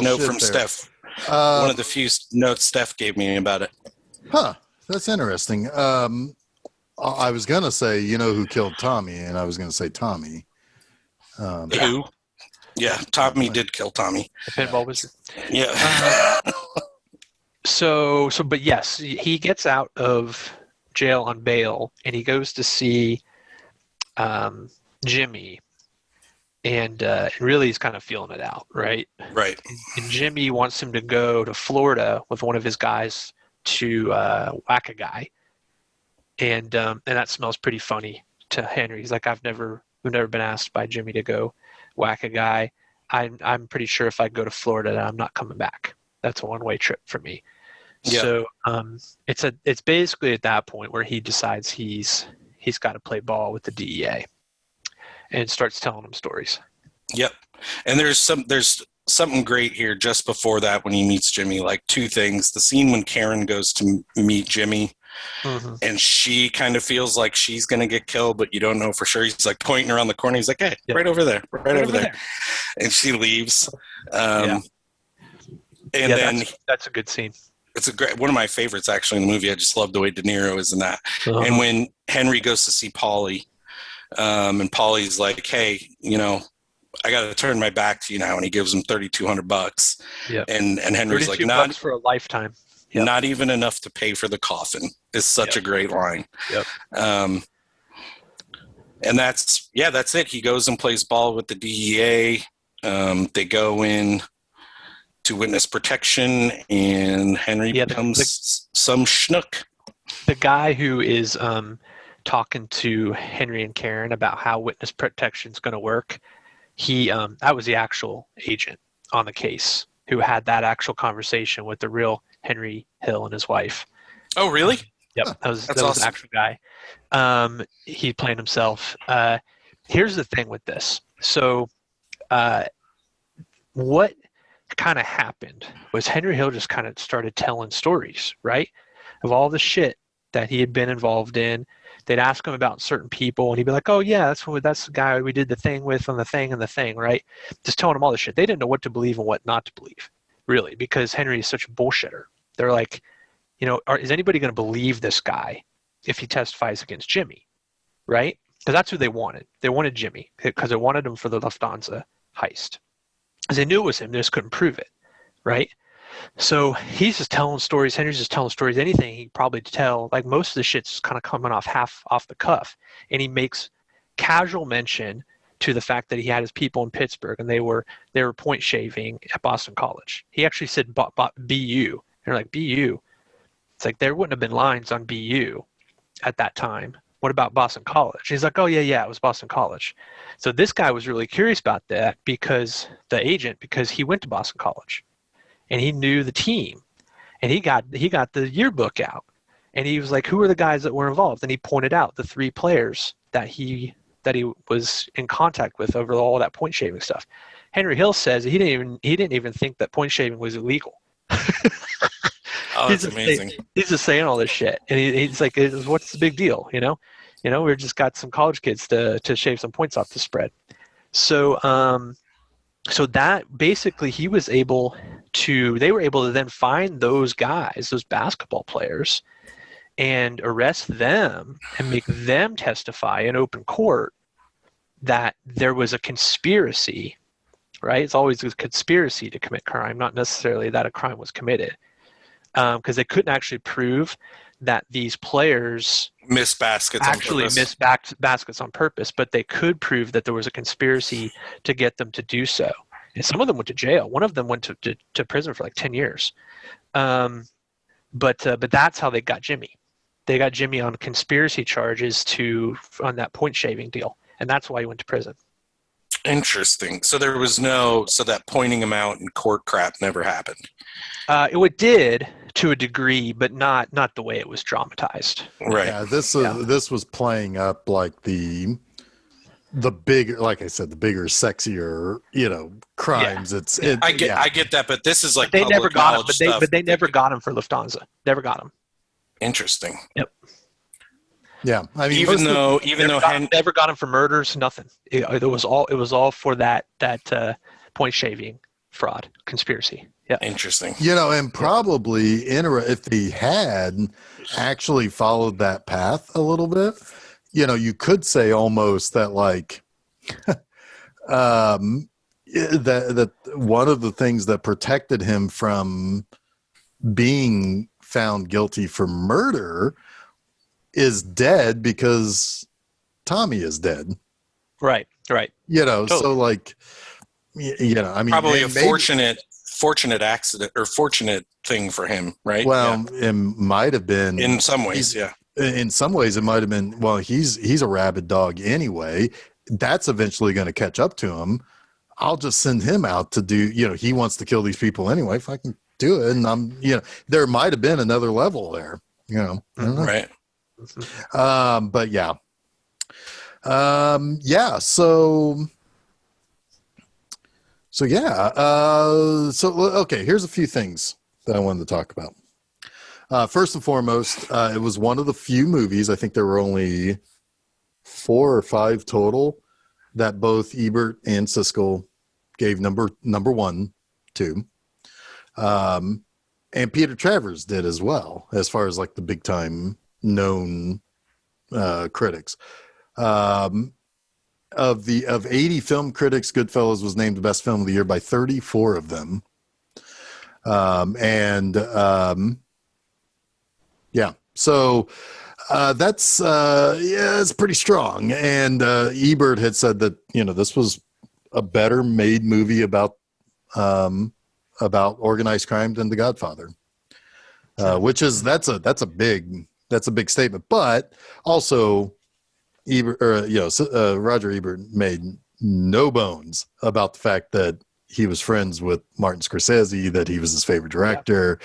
note from there. Steph. One of the few notes Steph gave me about it. Huh. That's interesting. I was going to say, who killed Tommy, and I was going to say Tommy. Who? Yeah, Tommy did kill Tommy. The pinball wizard. Yeah. But yes, he gets out of jail on bail, and he goes to see Jimmy, and really he's kind of feeling it out, right? Right. And Jimmy wants him to go to Florida with one of his guys to whack a guy, and that smells pretty funny to Henry. He's like, we've never been asked by Jimmy to go whack a guy. I'm pretty sure if I go to Florida, I'm not coming back. That's a one-way trip for me. Yeah. So it's basically at that point where he decides he's got to play ball with the DEA, and starts telling them stories. Yep. And there's something great here just before that when he meets Jimmy. Like two things: the scene when Karen goes to meet Jimmy. Mm-hmm. And she kind of feels like she's going to get killed, but you don't know for sure. He's like pointing around the corner. He's like, hey, yep. Right over there. Right over there. And she leaves. And then that's a good scene. It's one of my favorites actually in the movie. I just love the way De Niro is in that. Uh-huh. And when Henry goes to see Paulie, and Paulie's like, hey, I got to turn my back to you now. And he gives him $3,200. Yep. And Henry's like, $32 for a lifetime. Yep. Not even enough to pay for the coffin is such a great line. Yep. And that's it. He goes and plays ball with the DEA. They go in to witness protection, and Henry becomes some schnook. The guy who is talking to Henry and Karen about how witness protection is going to work, that was the actual agent on the case who had that actual conversation with the real Henry Hill and his wife. Oh, really? Yep, Huh, that was awesome. the actual guy. He played himself. Here's the thing with this. So what kind of happened was Henry Hill just kind of started telling stories, right, of all the shit that he had been involved in. They'd ask him about certain people, and he'd be like, "Oh yeah, that's the guy we did the thing with on the thing and the thing," right? Just telling them all the shit. They didn't know what to believe and what not to believe, really, because Henry is such a bullshitter. They're like, is anybody going to believe this guy if he testifies against Jimmy, right? Because that's who they wanted. They wanted Jimmy because they wanted him for the Lufthansa heist. Because they knew it was him, they just couldn't prove it, right? So he's just telling stories. Henry's just telling stories. Anything he probably tell, like most of the shit's kind of coming half off the cuff, and he makes casual mention to the fact that he had his people in Pittsburgh and they were point shaving at Boston College. He actually said BU. And they're like, BU? It's like there wouldn't have been lines on BU at that time. What about Boston College? He's like, oh yeah, it was Boston College. So this guy was really curious about that because he went to Boston College and he knew the team, and he got the yearbook out, and he was like, who are the guys that were involved? And he pointed out the 3 players that he was in contact with over all that point shaving stuff. Henry Hill says he didn't even think that point shaving was illegal. Oh, that's amazing. He's just saying all this shit, and he's like, "What's the big deal?" We just got some college kids to shave some points off the spread. So, so that basically they were able to then find those guys, those basketball players, and arrest them and make them testify in open court that there was a conspiracy. Right? It's always a conspiracy to commit crime, not necessarily that a crime was committed. Because they couldn't actually prove that these players missed baskets on purpose, but they could prove that there was a conspiracy to get them to do so. And some of them went to jail. One of them went to prison for like 10 years. But that's how they got Jimmy. They got Jimmy on conspiracy charges on that point shaving deal, and that's why he went to prison. Interesting. So that pointing him out in court crap never happened. It did to a degree, but not the way it was dramatized. Right. Yeah, this was playing up like the bigger, like I said, the bigger, sexier, crimes. Yeah. I get that, but this is like they never got him. But they never got him for Lufthansa. Never got him. Interesting. Yep. Yeah, I mean, even though never got him for murders, nothing. It was all for that point shaving fraud conspiracy. Yeah, interesting. And probably if he had actually followed that path a little bit, you could say almost that like that one of the things that protected him from being found guilty for murder is dead because Tommy is dead. Right. Totally. So like, I mean, probably a fortunate accident or fortunate thing for him, right? Well, it might have been in some ways. Yeah. In some ways it might have been, well, he's a rabid dog anyway. That's eventually going to catch up to him. I'll just send him out to do, he wants to kill these people anyway. If I can do it. And there might have been another level there, I don't know. Right. But yeah. So yeah. Okay, here's a few things that I wanted to talk about. First and foremost, it was one of the few movies, I think there were only 4 or 5 total, that both Ebert and Siskel gave number 1 to. And Peter Travers did as well, as far as like the big time known critics. Of 80 film critics, Goodfellas was named the best film of the year by 34 of them. So that's it's pretty strong. And Ebert had said that this was a better made movie about organized crime than The Godfather, which is that's a big statement. But also Roger Ebert made no bones about the fact that he was friends with Martin Scorsese, that he was his favorite director.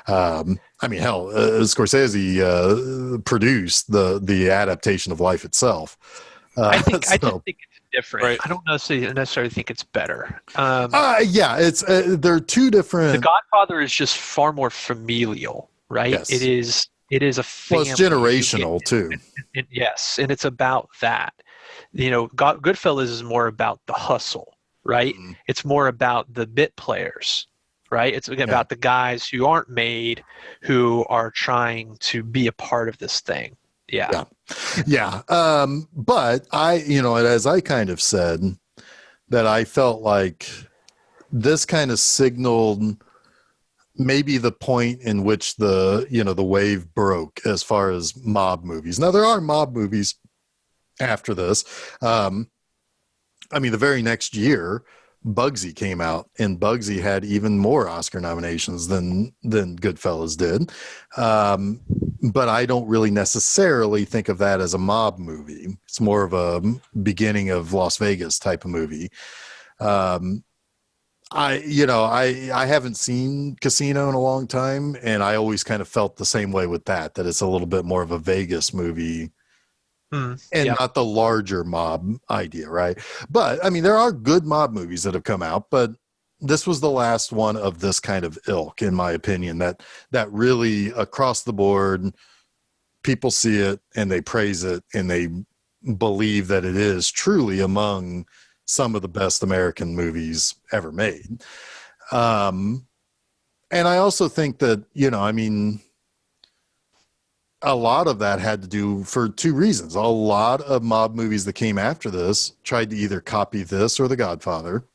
I mean, hell, Scorsese produced the adaptation of Life Itself. I just think it's different. Right. I don't necessarily think it's better. It's they're two different. The Godfather is just far more familial, right? Yes. It is a family. Well, it's generational too. Yes, and it's about that. Goodfellas is more about the hustle, right? Mm. It's more about the bit players, right? It's about the guys who aren't made, who are trying to be a part of this thing. Yeah. But as I kind of said, that I felt like this kind of signaled maybe the point in which the wave broke as far as mob movies. Now there are mob movies after this. The very next year, Bugsy came out, and Bugsy had even more Oscar nominations than Goodfellas did. But I don't really necessarily think of that as a mob movie. It's more of a beginning of Las Vegas type of movie. I haven't seen Casino in a long time, and I always kind of felt the same way with that it's a little bit more of a Vegas movie not the larger mob idea, right? But I mean, there are good mob movies that have come out, but this was the last one of this kind of ilk, in my opinion, that really across the board, people see it and they praise it and they believe that it is truly among some of the best American movies ever made. And I also think that, a lot of that had to do for two reasons. A lot of mob movies that came after this tried to either copy this or The Godfather,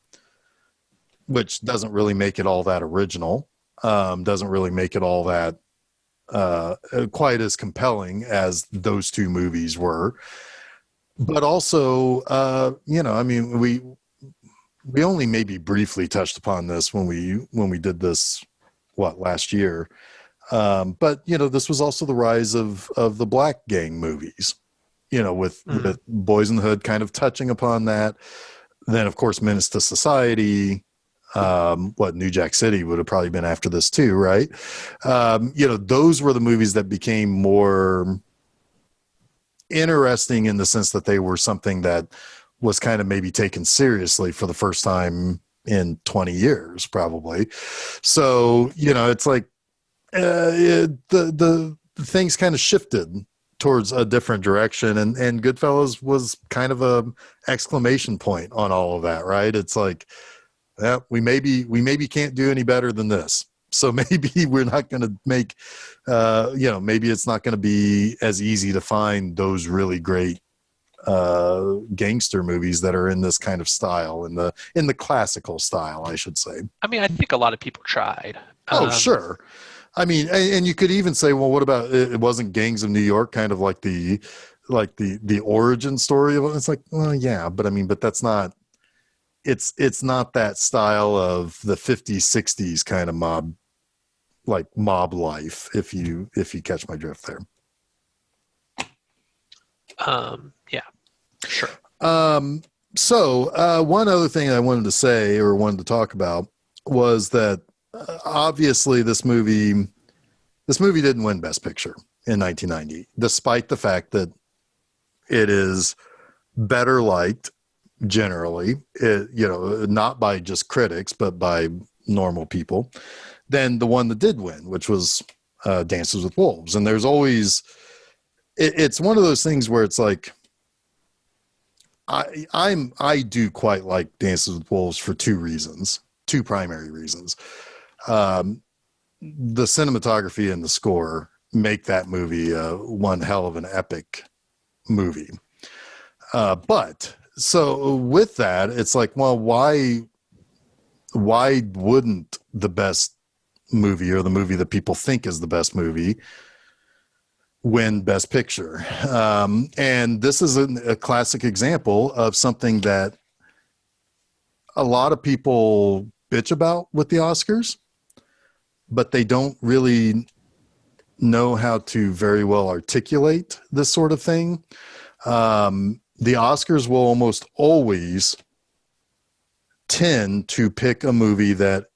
which doesn't really make it all that original, doesn't really make it all that quite as compelling as those two movies were. But also, we only maybe briefly touched upon this when we did this, last year. But this was also the rise of the black gang movies, with Boys in the Hood kind of touching upon that. Then of course, Menace to Society, New Jack City would have probably been after this too, right? Those were the movies that became more interesting in the sense that they were something that was kind of maybe taken seriously for the first time in 20 years, probably. So, it's like, the things kind of shifted towards a different direction, and Goodfellas was kind of a exclamation point on all of that, right? It's like, we maybe can't do any better than this. So maybe we're not going to make, maybe it's not going to be as easy to find those really great gangster movies that are in this kind of style, in the classical style, I should say. I mean, I think a lot of people tried. Oh, sure. I mean, and you could even say, well, what about it wasn't Gangs of New York kind of like the origin story of it? It's like, well, yeah, but that's not, it's not that style of the 50s, 60s kind of mob life, if you catch my drift there. Yeah, sure. So one other thing I wanted to say or wanted to talk about was that obviously this movie didn't win Best Picture in 1990, despite the fact that it is better liked generally, not by just critics, but by normal people, than the one that did win, which was Dances with Wolves. And there's always, it's one of those things where it's like, I do quite like Dances with Wolves for two primary reasons. The cinematography and the score make that movie one hell of an epic movie. But so with that, it's like, well, why wouldn't the best movie, or the movie that people think is the best movie, win Best Picture? And this is a classic example of something that a lot of people bitch about with the Oscars, but they don't really know how to very well articulate this sort of thing. The Oscars will almost always tend to pick a movie that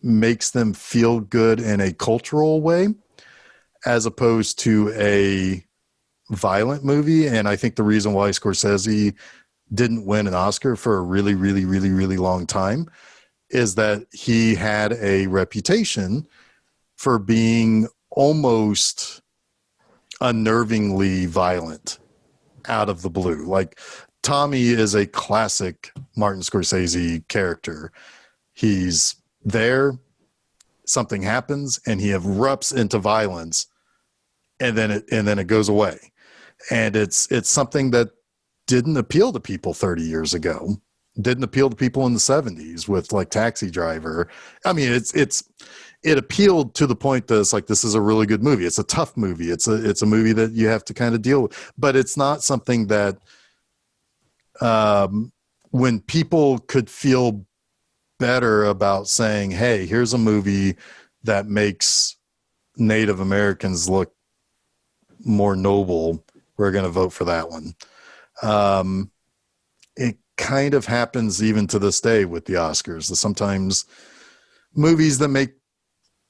makes them feel good in a cultural way as opposed to a violent movie. And I think the reason why Scorsese didn't win an Oscar for a really, really, really, really long time is that he had a reputation for being almost unnervingly violent out of the blue. Like Tommy is a classic Martin Scorsese character. He's there, something happens, and he erupts into violence, and then it goes away. And it's something that didn't appeal to people 30 years ago. Didn't appeal to people in the 70s with like Taxi Driver. I mean, it appealed to the point that it's like, this is a really good movie. It's a tough movie. It's a movie that you have to kind of deal with, but it's not something that when people could feel better about saying, hey, here's a movie that makes Native Americans look more noble, we're going to vote for that one. It kind of happens even to this day with the Oscars. Sometimes movies that make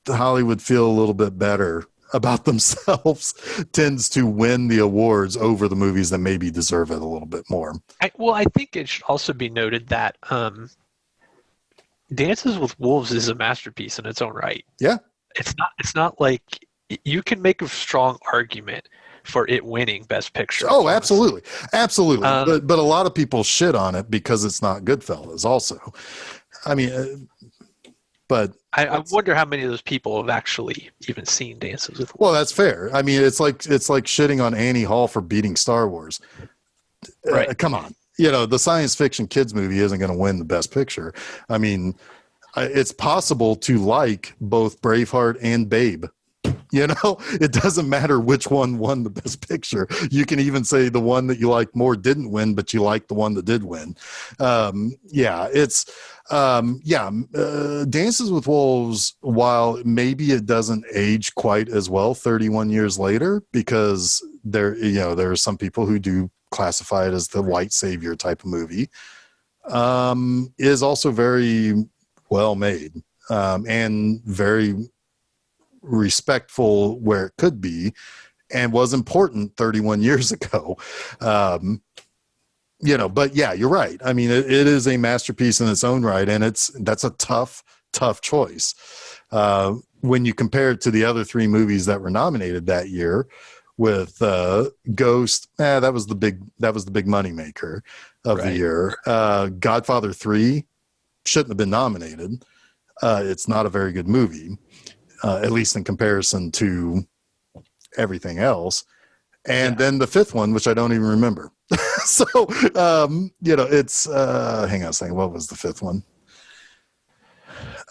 Hollywood feel a little bit better about themselves tends to win the awards over the movies that maybe deserve it a little bit more. I think it should also be noted that Dances with Wolves is a masterpiece in its own right. Yeah. It's not like you can make a strong argument for it winning Best Picture. Oh, absolutely. Absolutely. But a lot of people shit on it because it's not Goodfellas also. I mean, but I wonder how many of those people have actually even seen Dances with Wolves. Well, that's fair. I mean, it's like shitting on Annie Hall for beating Star Wars. Right. Come on. You know, the science fiction kids movie isn't going to win the Best Picture. I mean, it's possible to like both Braveheart and Babe. You know, it doesn't matter which one won the Best Picture. You can even say the one that you like more didn't win, but you like the one that did win. Dances with Wolves, while maybe it doesn't age quite as well 31 years later, because there are some people who do classify it as the white savior type of movie, is also very well made and very respectful where it could be, and was important 31 years ago. But yeah, you're right. I mean, it is a masterpiece in its own right, and that's a tough choice. When you compare it to the other three movies that were nominated that year, with Ghost, that was the big money maker of the year. Godfather 3 shouldn't have been nominated. It's not a very good movie, at least in comparison to everything else. And then the fifth one, which I don't even remember. So, it's, hang on a second. What was the fifth one?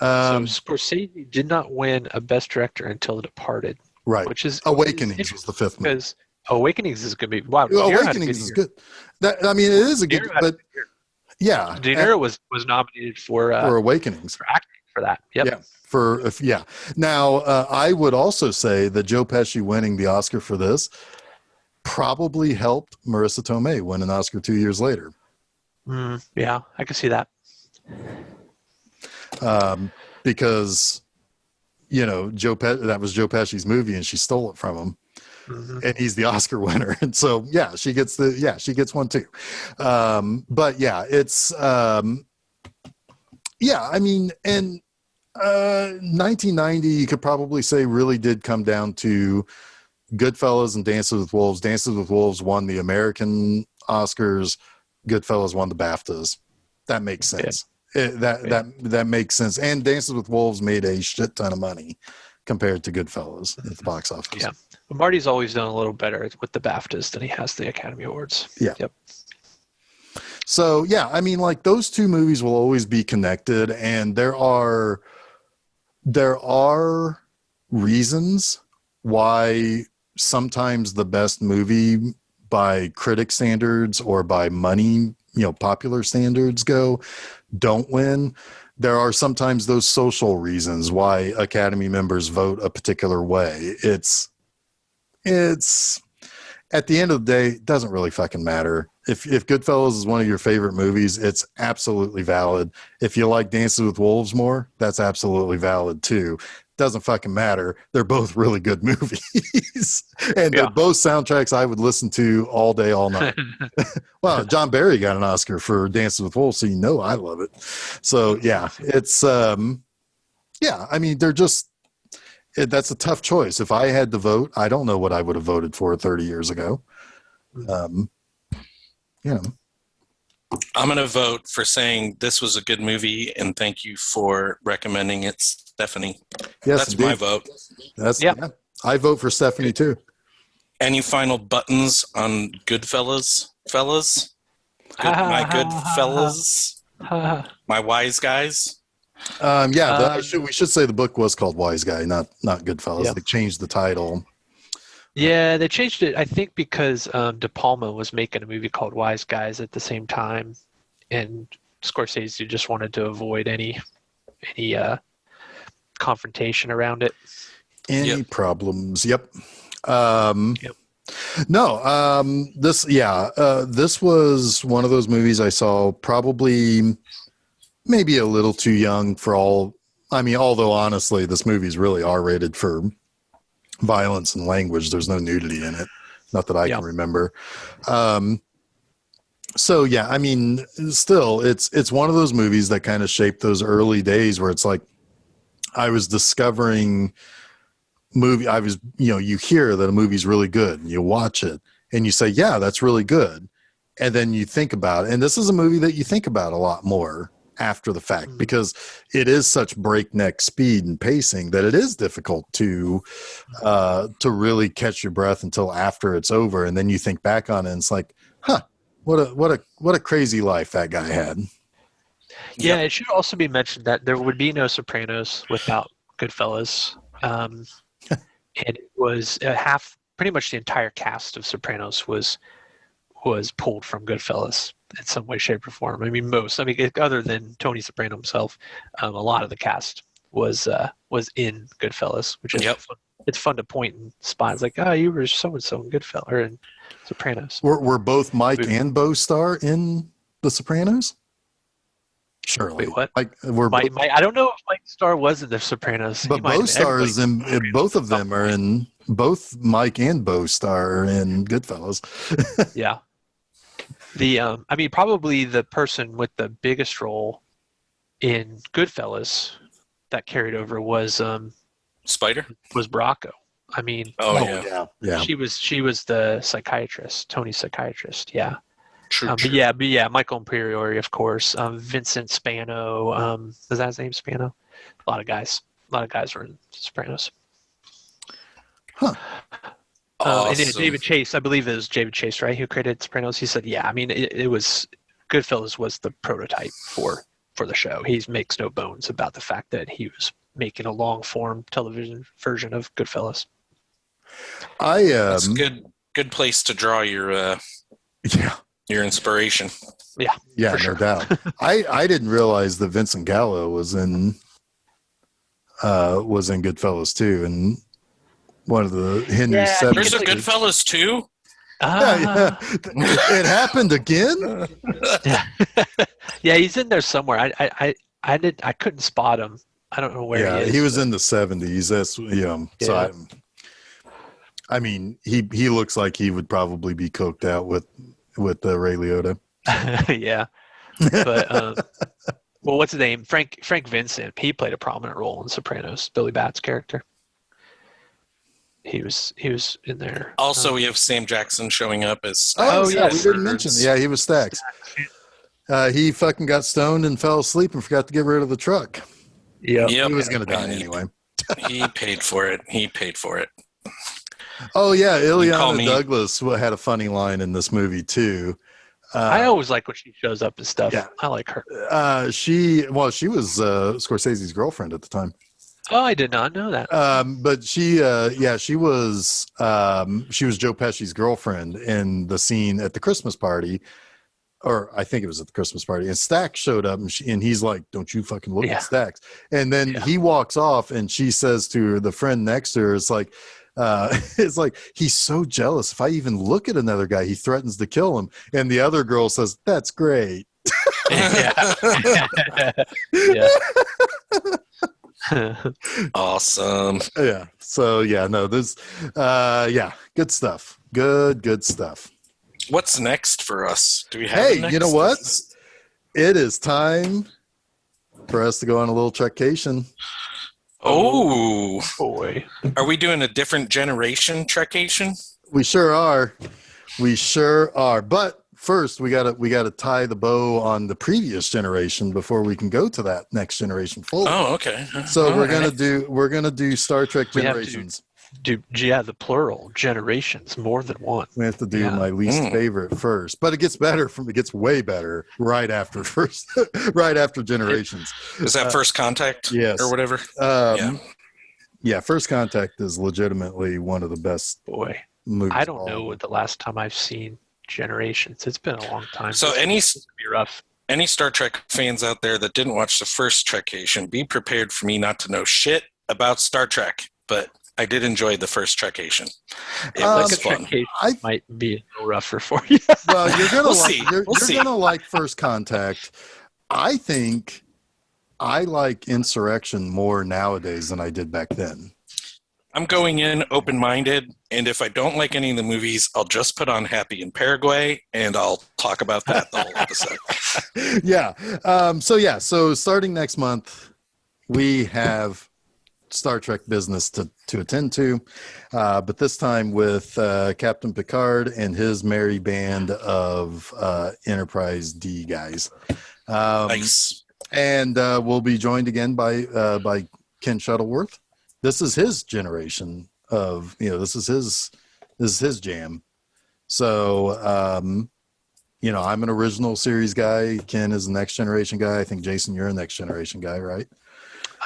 So Scorsese did not win a Best Director until The Departed. Right. Which is Awakenings was the fifth one. Because Awakenings is going to be, wow. Awakenings is good. It is a good, but yeah. De Niro was nominated for Awakenings. For acting for that. Yep. Yeah. Now, I would also say that Joe Pesci winning the Oscar for this probably helped Marissa Tomei win an Oscar 2 years later. Yeah, I can see that. Because, that was Joe Pesci's movie and she stole it from him. Mm-hmm. And he's the Oscar winner. And so, she gets one too. But yeah, it's, I mean, and 1990, you could probably say really did come down to Goodfellas and Dances with Wolves. Dances with Wolves won the American Oscars. Goodfellas won the BAFTAs. That makes sense. That makes sense. And Dances with Wolves made a shit ton of money compared to Goodfellas at the box office. Yeah. Marty's always done a little better with the BAFTAs than he has the Academy Awards. Yeah. Yep. So, yeah, I mean, like those two movies will always be connected, and there are reasons why sometimes the best movie by critic standards or by money, popular standards don't win. There are sometimes those social reasons why Academy members vote a particular way. It's at the end of the day, it doesn't really fucking matter. If Goodfellas is one of your favorite movies, it's absolutely valid. If you like Dances with Wolves more, that's absolutely valid too. Doesn't fucking matter. They're both really good movies. And they're both soundtracks I would listen to all day, all night. Well, John Barry got an Oscar for Dances with Wolves, so you know I love it. So yeah, it's yeah, I mean, they're just that's a tough choice. If I had to vote, I don't know what I would have voted for 30 years ago. Yeah. I'm going to vote for saying this was a good movie, and thank you for recommending it, Stephanie. Yes, that's indeed. my vote. That's yeah. I vote for Stephanie too. Any final buttons on Goodfellas, fellas? My good fellas, my wise guys. Yeah, we should say the book was called Wise Guy, not Goodfellas. Yeah. They changed the title. Yeah, they changed it, I think, because De Palma was making a movie called Wise Guys at the same time, and Scorsese just wanted to avoid any confrontation around it. Any problems? Yep. No, this was one of those movies I saw probably maybe a little too young for all. I mean, although honestly, this movie is really R-rated for violence and language. There's no nudity in it, not that I can remember. So yeah, I mean, still, it's one of those movies that kind of shaped those early days where it's like I was discovering you hear that a movie's really good and you watch it and you say, yeah, that's really good. And then you think about it. And this is a movie that you think about a lot more after the fact because it is such breakneck speed and pacing that it is difficult to really catch your breath until after it's over. And then you think back on it and it's like, what a crazy life that guy had. Yeah. It should also be mentioned that there would be no Sopranos without Goodfellas. And it was pretty much the entire cast of Sopranos was pulled from Goodfellas in some way, shape, or form. I mean, other than Tony Soprano himself, a lot of the cast was in Goodfellas, which is fun. It's fun to point and spot. It's like, you were so and so in Goodfellas or in Sopranos. Were both Mike and Bo Star in The Sopranos? Surely. Wait, what? I don't know if Mike Starr was in The Sopranos, but Bo Star is in both of them are in both Mike and Bo Star in Goodfellas. Yeah. Probably the person with the biggest role in Goodfellas that carried over was Spider? Was Bracco. I mean, yeah. She was the psychiatrist, Tony's psychiatrist. Yeah. True. But yeah, Michael Imperioli, of course. Vincent Spano. Is that his name, Spano? A lot of guys were in Sopranos. Huh. Awesome. And then David Chase, I believe it was David Chase, right, who created Sopranos. He said, it was Goodfellas was the prototype for the show. He makes no bones about the fact that he was making a long form television version of Goodfellas. That's a good place to draw your inspiration. Yeah, no sure. doubt. I didn't realize that Vincent Gallo was in Goodfellas too, and one of the Henry VII. There's a Goodfellas too. Yeah. It happened again. Yeah, he's in there somewhere. I couldn't spot him. I don't know where he is. He was in the 70s. That's So I mean, he looks like he would probably be coked out with Ray Liotta. Yeah, but what's his name? Frank Vincent. He played a prominent role in Sopranos. Billy Bat's character. He was in there. Also, we have Sam Jackson showing up as Stax. Oh yeah, we didn't mention. Yeah, he was Stax. He fucking got stoned and fell asleep and forgot to get rid of the truck. Yeah, he was going to die anyway. He paid for it. Oh yeah, Ileana Douglas had a funny line in this movie too. I always like when she shows up and stuff. Yeah. I like her. She was Scorsese's girlfriend at the time. Oh, I did not know that. But she was Joe Pesci's girlfriend in the scene at the Christmas party, or I think it was at the Christmas party. And Stax showed up, and he's like, "Don't you fucking look at Stax." And then he walks off, and she says to the friend next to her, "It's like, it's like, he's so jealous. If I even look at another guy, he threatens to kill him. And the other girl says, that's great. Yeah. Yeah. Awesome. Yeah. So yeah, no, this, yeah, good stuff. Good stuff. What's next for us? Do we have Hey, next? you know what? It is time for us to go on a little trekcation. Oh, Boy. are we doing a different generation trekation? We sure are. But first, we gotta tie the bow on the previous generation before we can go to that next generation fully. Oh, okay. So All we're right. gonna do Star Trek We have to Generations. the plural, generations, more than one. We have to do Yeah. my least favorite first, but it gets way better right after right after Generations. Is that First Contact? Yes. Or whatever? Yeah, First Contact is legitimately one of the best Boy, movies. I don't know what the last time I've seen Generations. It's been a long time. So It's gonna be rough. any Star Trek fans out there that didn't watch the first Trekation, be prepared for me not to know shit about Star Trek, but I did enjoy the first Trekation. It was fun. Trekation might be a little rougher for you. Well, you're gonna We'll like see. you're We'll see. gonna like First Contact. I think I like Insurrection more nowadays than I did back then. I'm going in open-minded, and if I don't like any of the movies, I'll just put on Happy in Paraguay, and I'll talk about that the whole episode. Yeah. So starting next month, we have Star Trek business to attend to, but this time with Captain Picard and his merry band of Enterprise D guys. Nice. And we'll be joined again by Ken Shuttleworth. This is his generation of, this is his jam. So, I'm an original series guy. Ken is a next generation guy. I think, Jason, you're a next generation guy, right?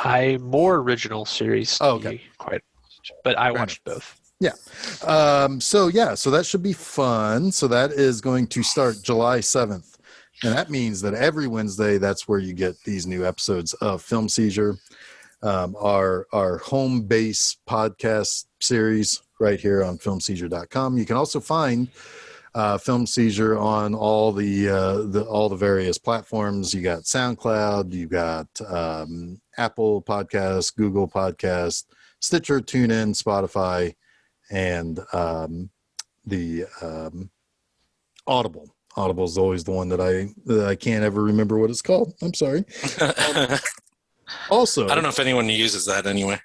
I'm more original series. Oh, okay. But I watched both. Yeah. So that should be fun. So that is going to start July 7th. And that means that every Wednesday, that's where you get these new episodes of Film Seizure, our home base podcast series right here on filmseizure.com. You can also find Film Seizure on all the various platforms. You got SoundCloud, you got Apple Podcasts, Google Podcasts, Stitcher, TuneIn, Spotify, and the Audible. Audible is always the one that I can't ever remember what it's called. I'm sorry. Also, I don't know if anyone uses that anyway.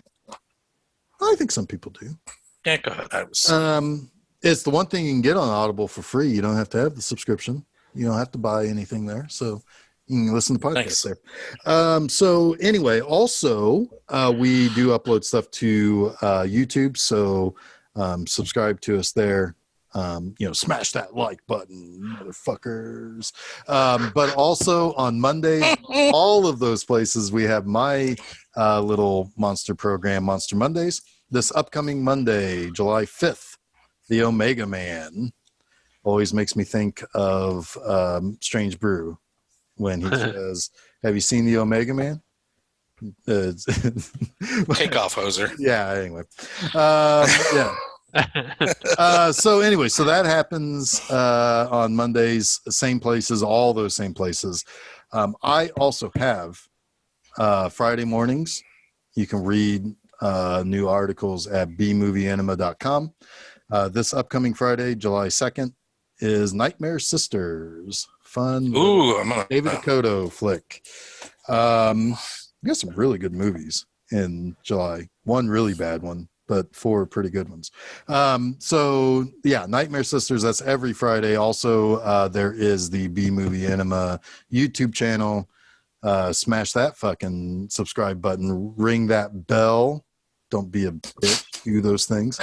I think some people do. Yeah, go ahead. It's the one thing you can get on Audible for free. You don't have to have the subscription. You don't have to buy anything there. So you can listen to podcasts there. So anyway, also, we do upload stuff to YouTube. So subscribe to us there. Smash that like button, motherfuckers. But also on Mondays, all of those places, we have my little monster program, Monster Mondays. This upcoming Monday, July 5th, the Omega Man always makes me think of Strange Brew when he says, "Have you seen the Omega Man?" Take off, hoser. Yeah. Anyway. Yeah. So that happens on Mondays, same places, all those same places. I also have Friday mornings. You can read new articles at bmovieanima.com. This upcoming Friday, July 2nd, is Nightmare Sisters. Fun. Ooh, David Okoto flick. We got some really good movies in July. One really bad one, but 4 pretty good ones. Nightmare Sisters, that's every Friday. Also, there is the B Movie Anima YouTube channel. Smash that fucking subscribe button. Ring that bell. Don't be a bitch. Do those things.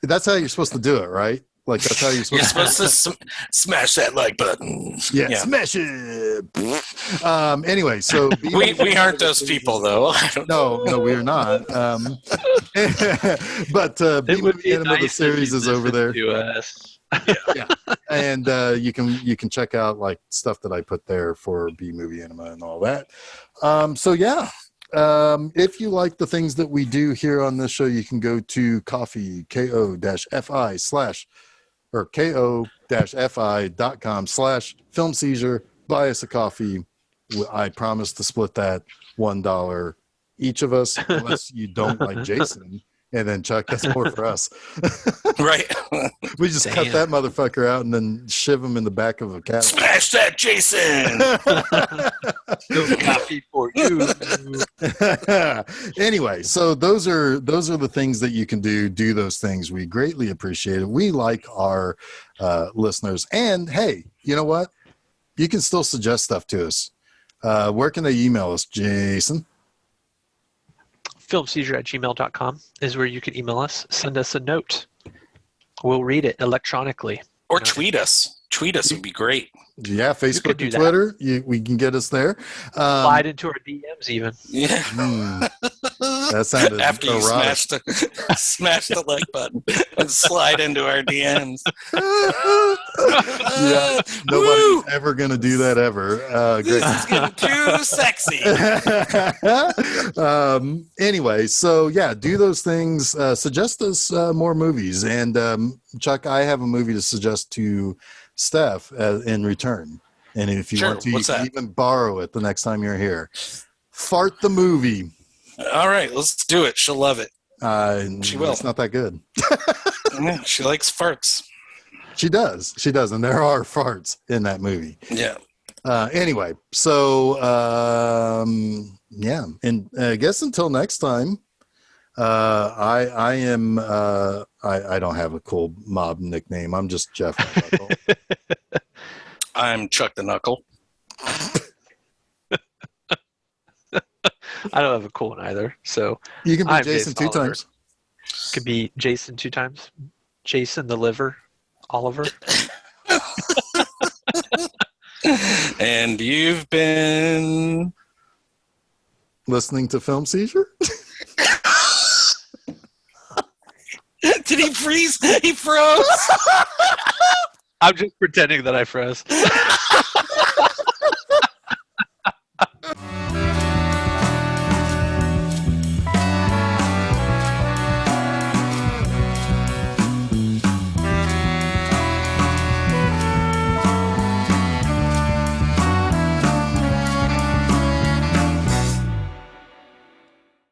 That's how you're supposed to do it, right? Like, that's how you're supposed to smash that like button. Yeah, smash it. Anyway, so we aren't those people, though. No, we are not. But the series is over there. Yeah. And you can check out like stuff that I put there for B Movie Anima and all that. If you like the things that we do here on this show, you can go to coffee, ko-fi slash, or ko-fi.com/film seizure. Buy us a coffee. I promise to split that $1 each of us, unless you don't like Jason. And then Chuck, that's more for us. Right. We just cut that motherfucker out and then shiv him in the back of a cat. Smash that, Jason. No coffee for you. Anyway, so those are the things that you can do. Do those things. We greatly appreciate it. We like our listeners. And hey, you know what? You can still suggest stuff to us. Where can they email us, Jason? filmseizure@gmail.com is where you can email us. Send us a note. We'll read it electronically. Or tweet us. Tweet us would be great. Yeah, Facebook do and that. Twitter. We can get us there. Slide into our DMs even. Yeah. That sounded After you erotic. smash the like button and slide into our DMs. Yeah, nobody's ever going to do that ever. Great. This is getting too sexy. Anyway, so yeah, do those things. Suggest us more movies. And Chuck, I have a movie to suggest to Steph in return. And if you want to, you can even borrow it the next time you're here. Fart the movie. All right, let's do it. She'll love it. She will. It's not that good. Yeah, she likes farts. She does. And there are farts in that movie. Yeah. Anyway, so yeah, and I guess until next time, I am I don't have a cool mob nickname. I'm just Jeff. I'm Chuck the Knuckle. I don't have a cool one either. So You can be I'm Jason two Oliver. times. Could be Jason 2 times. Jason the Liver. Oliver. And you've been Listening to Film Seizure. Did he freeze? He froze. I'm just pretending that I froze.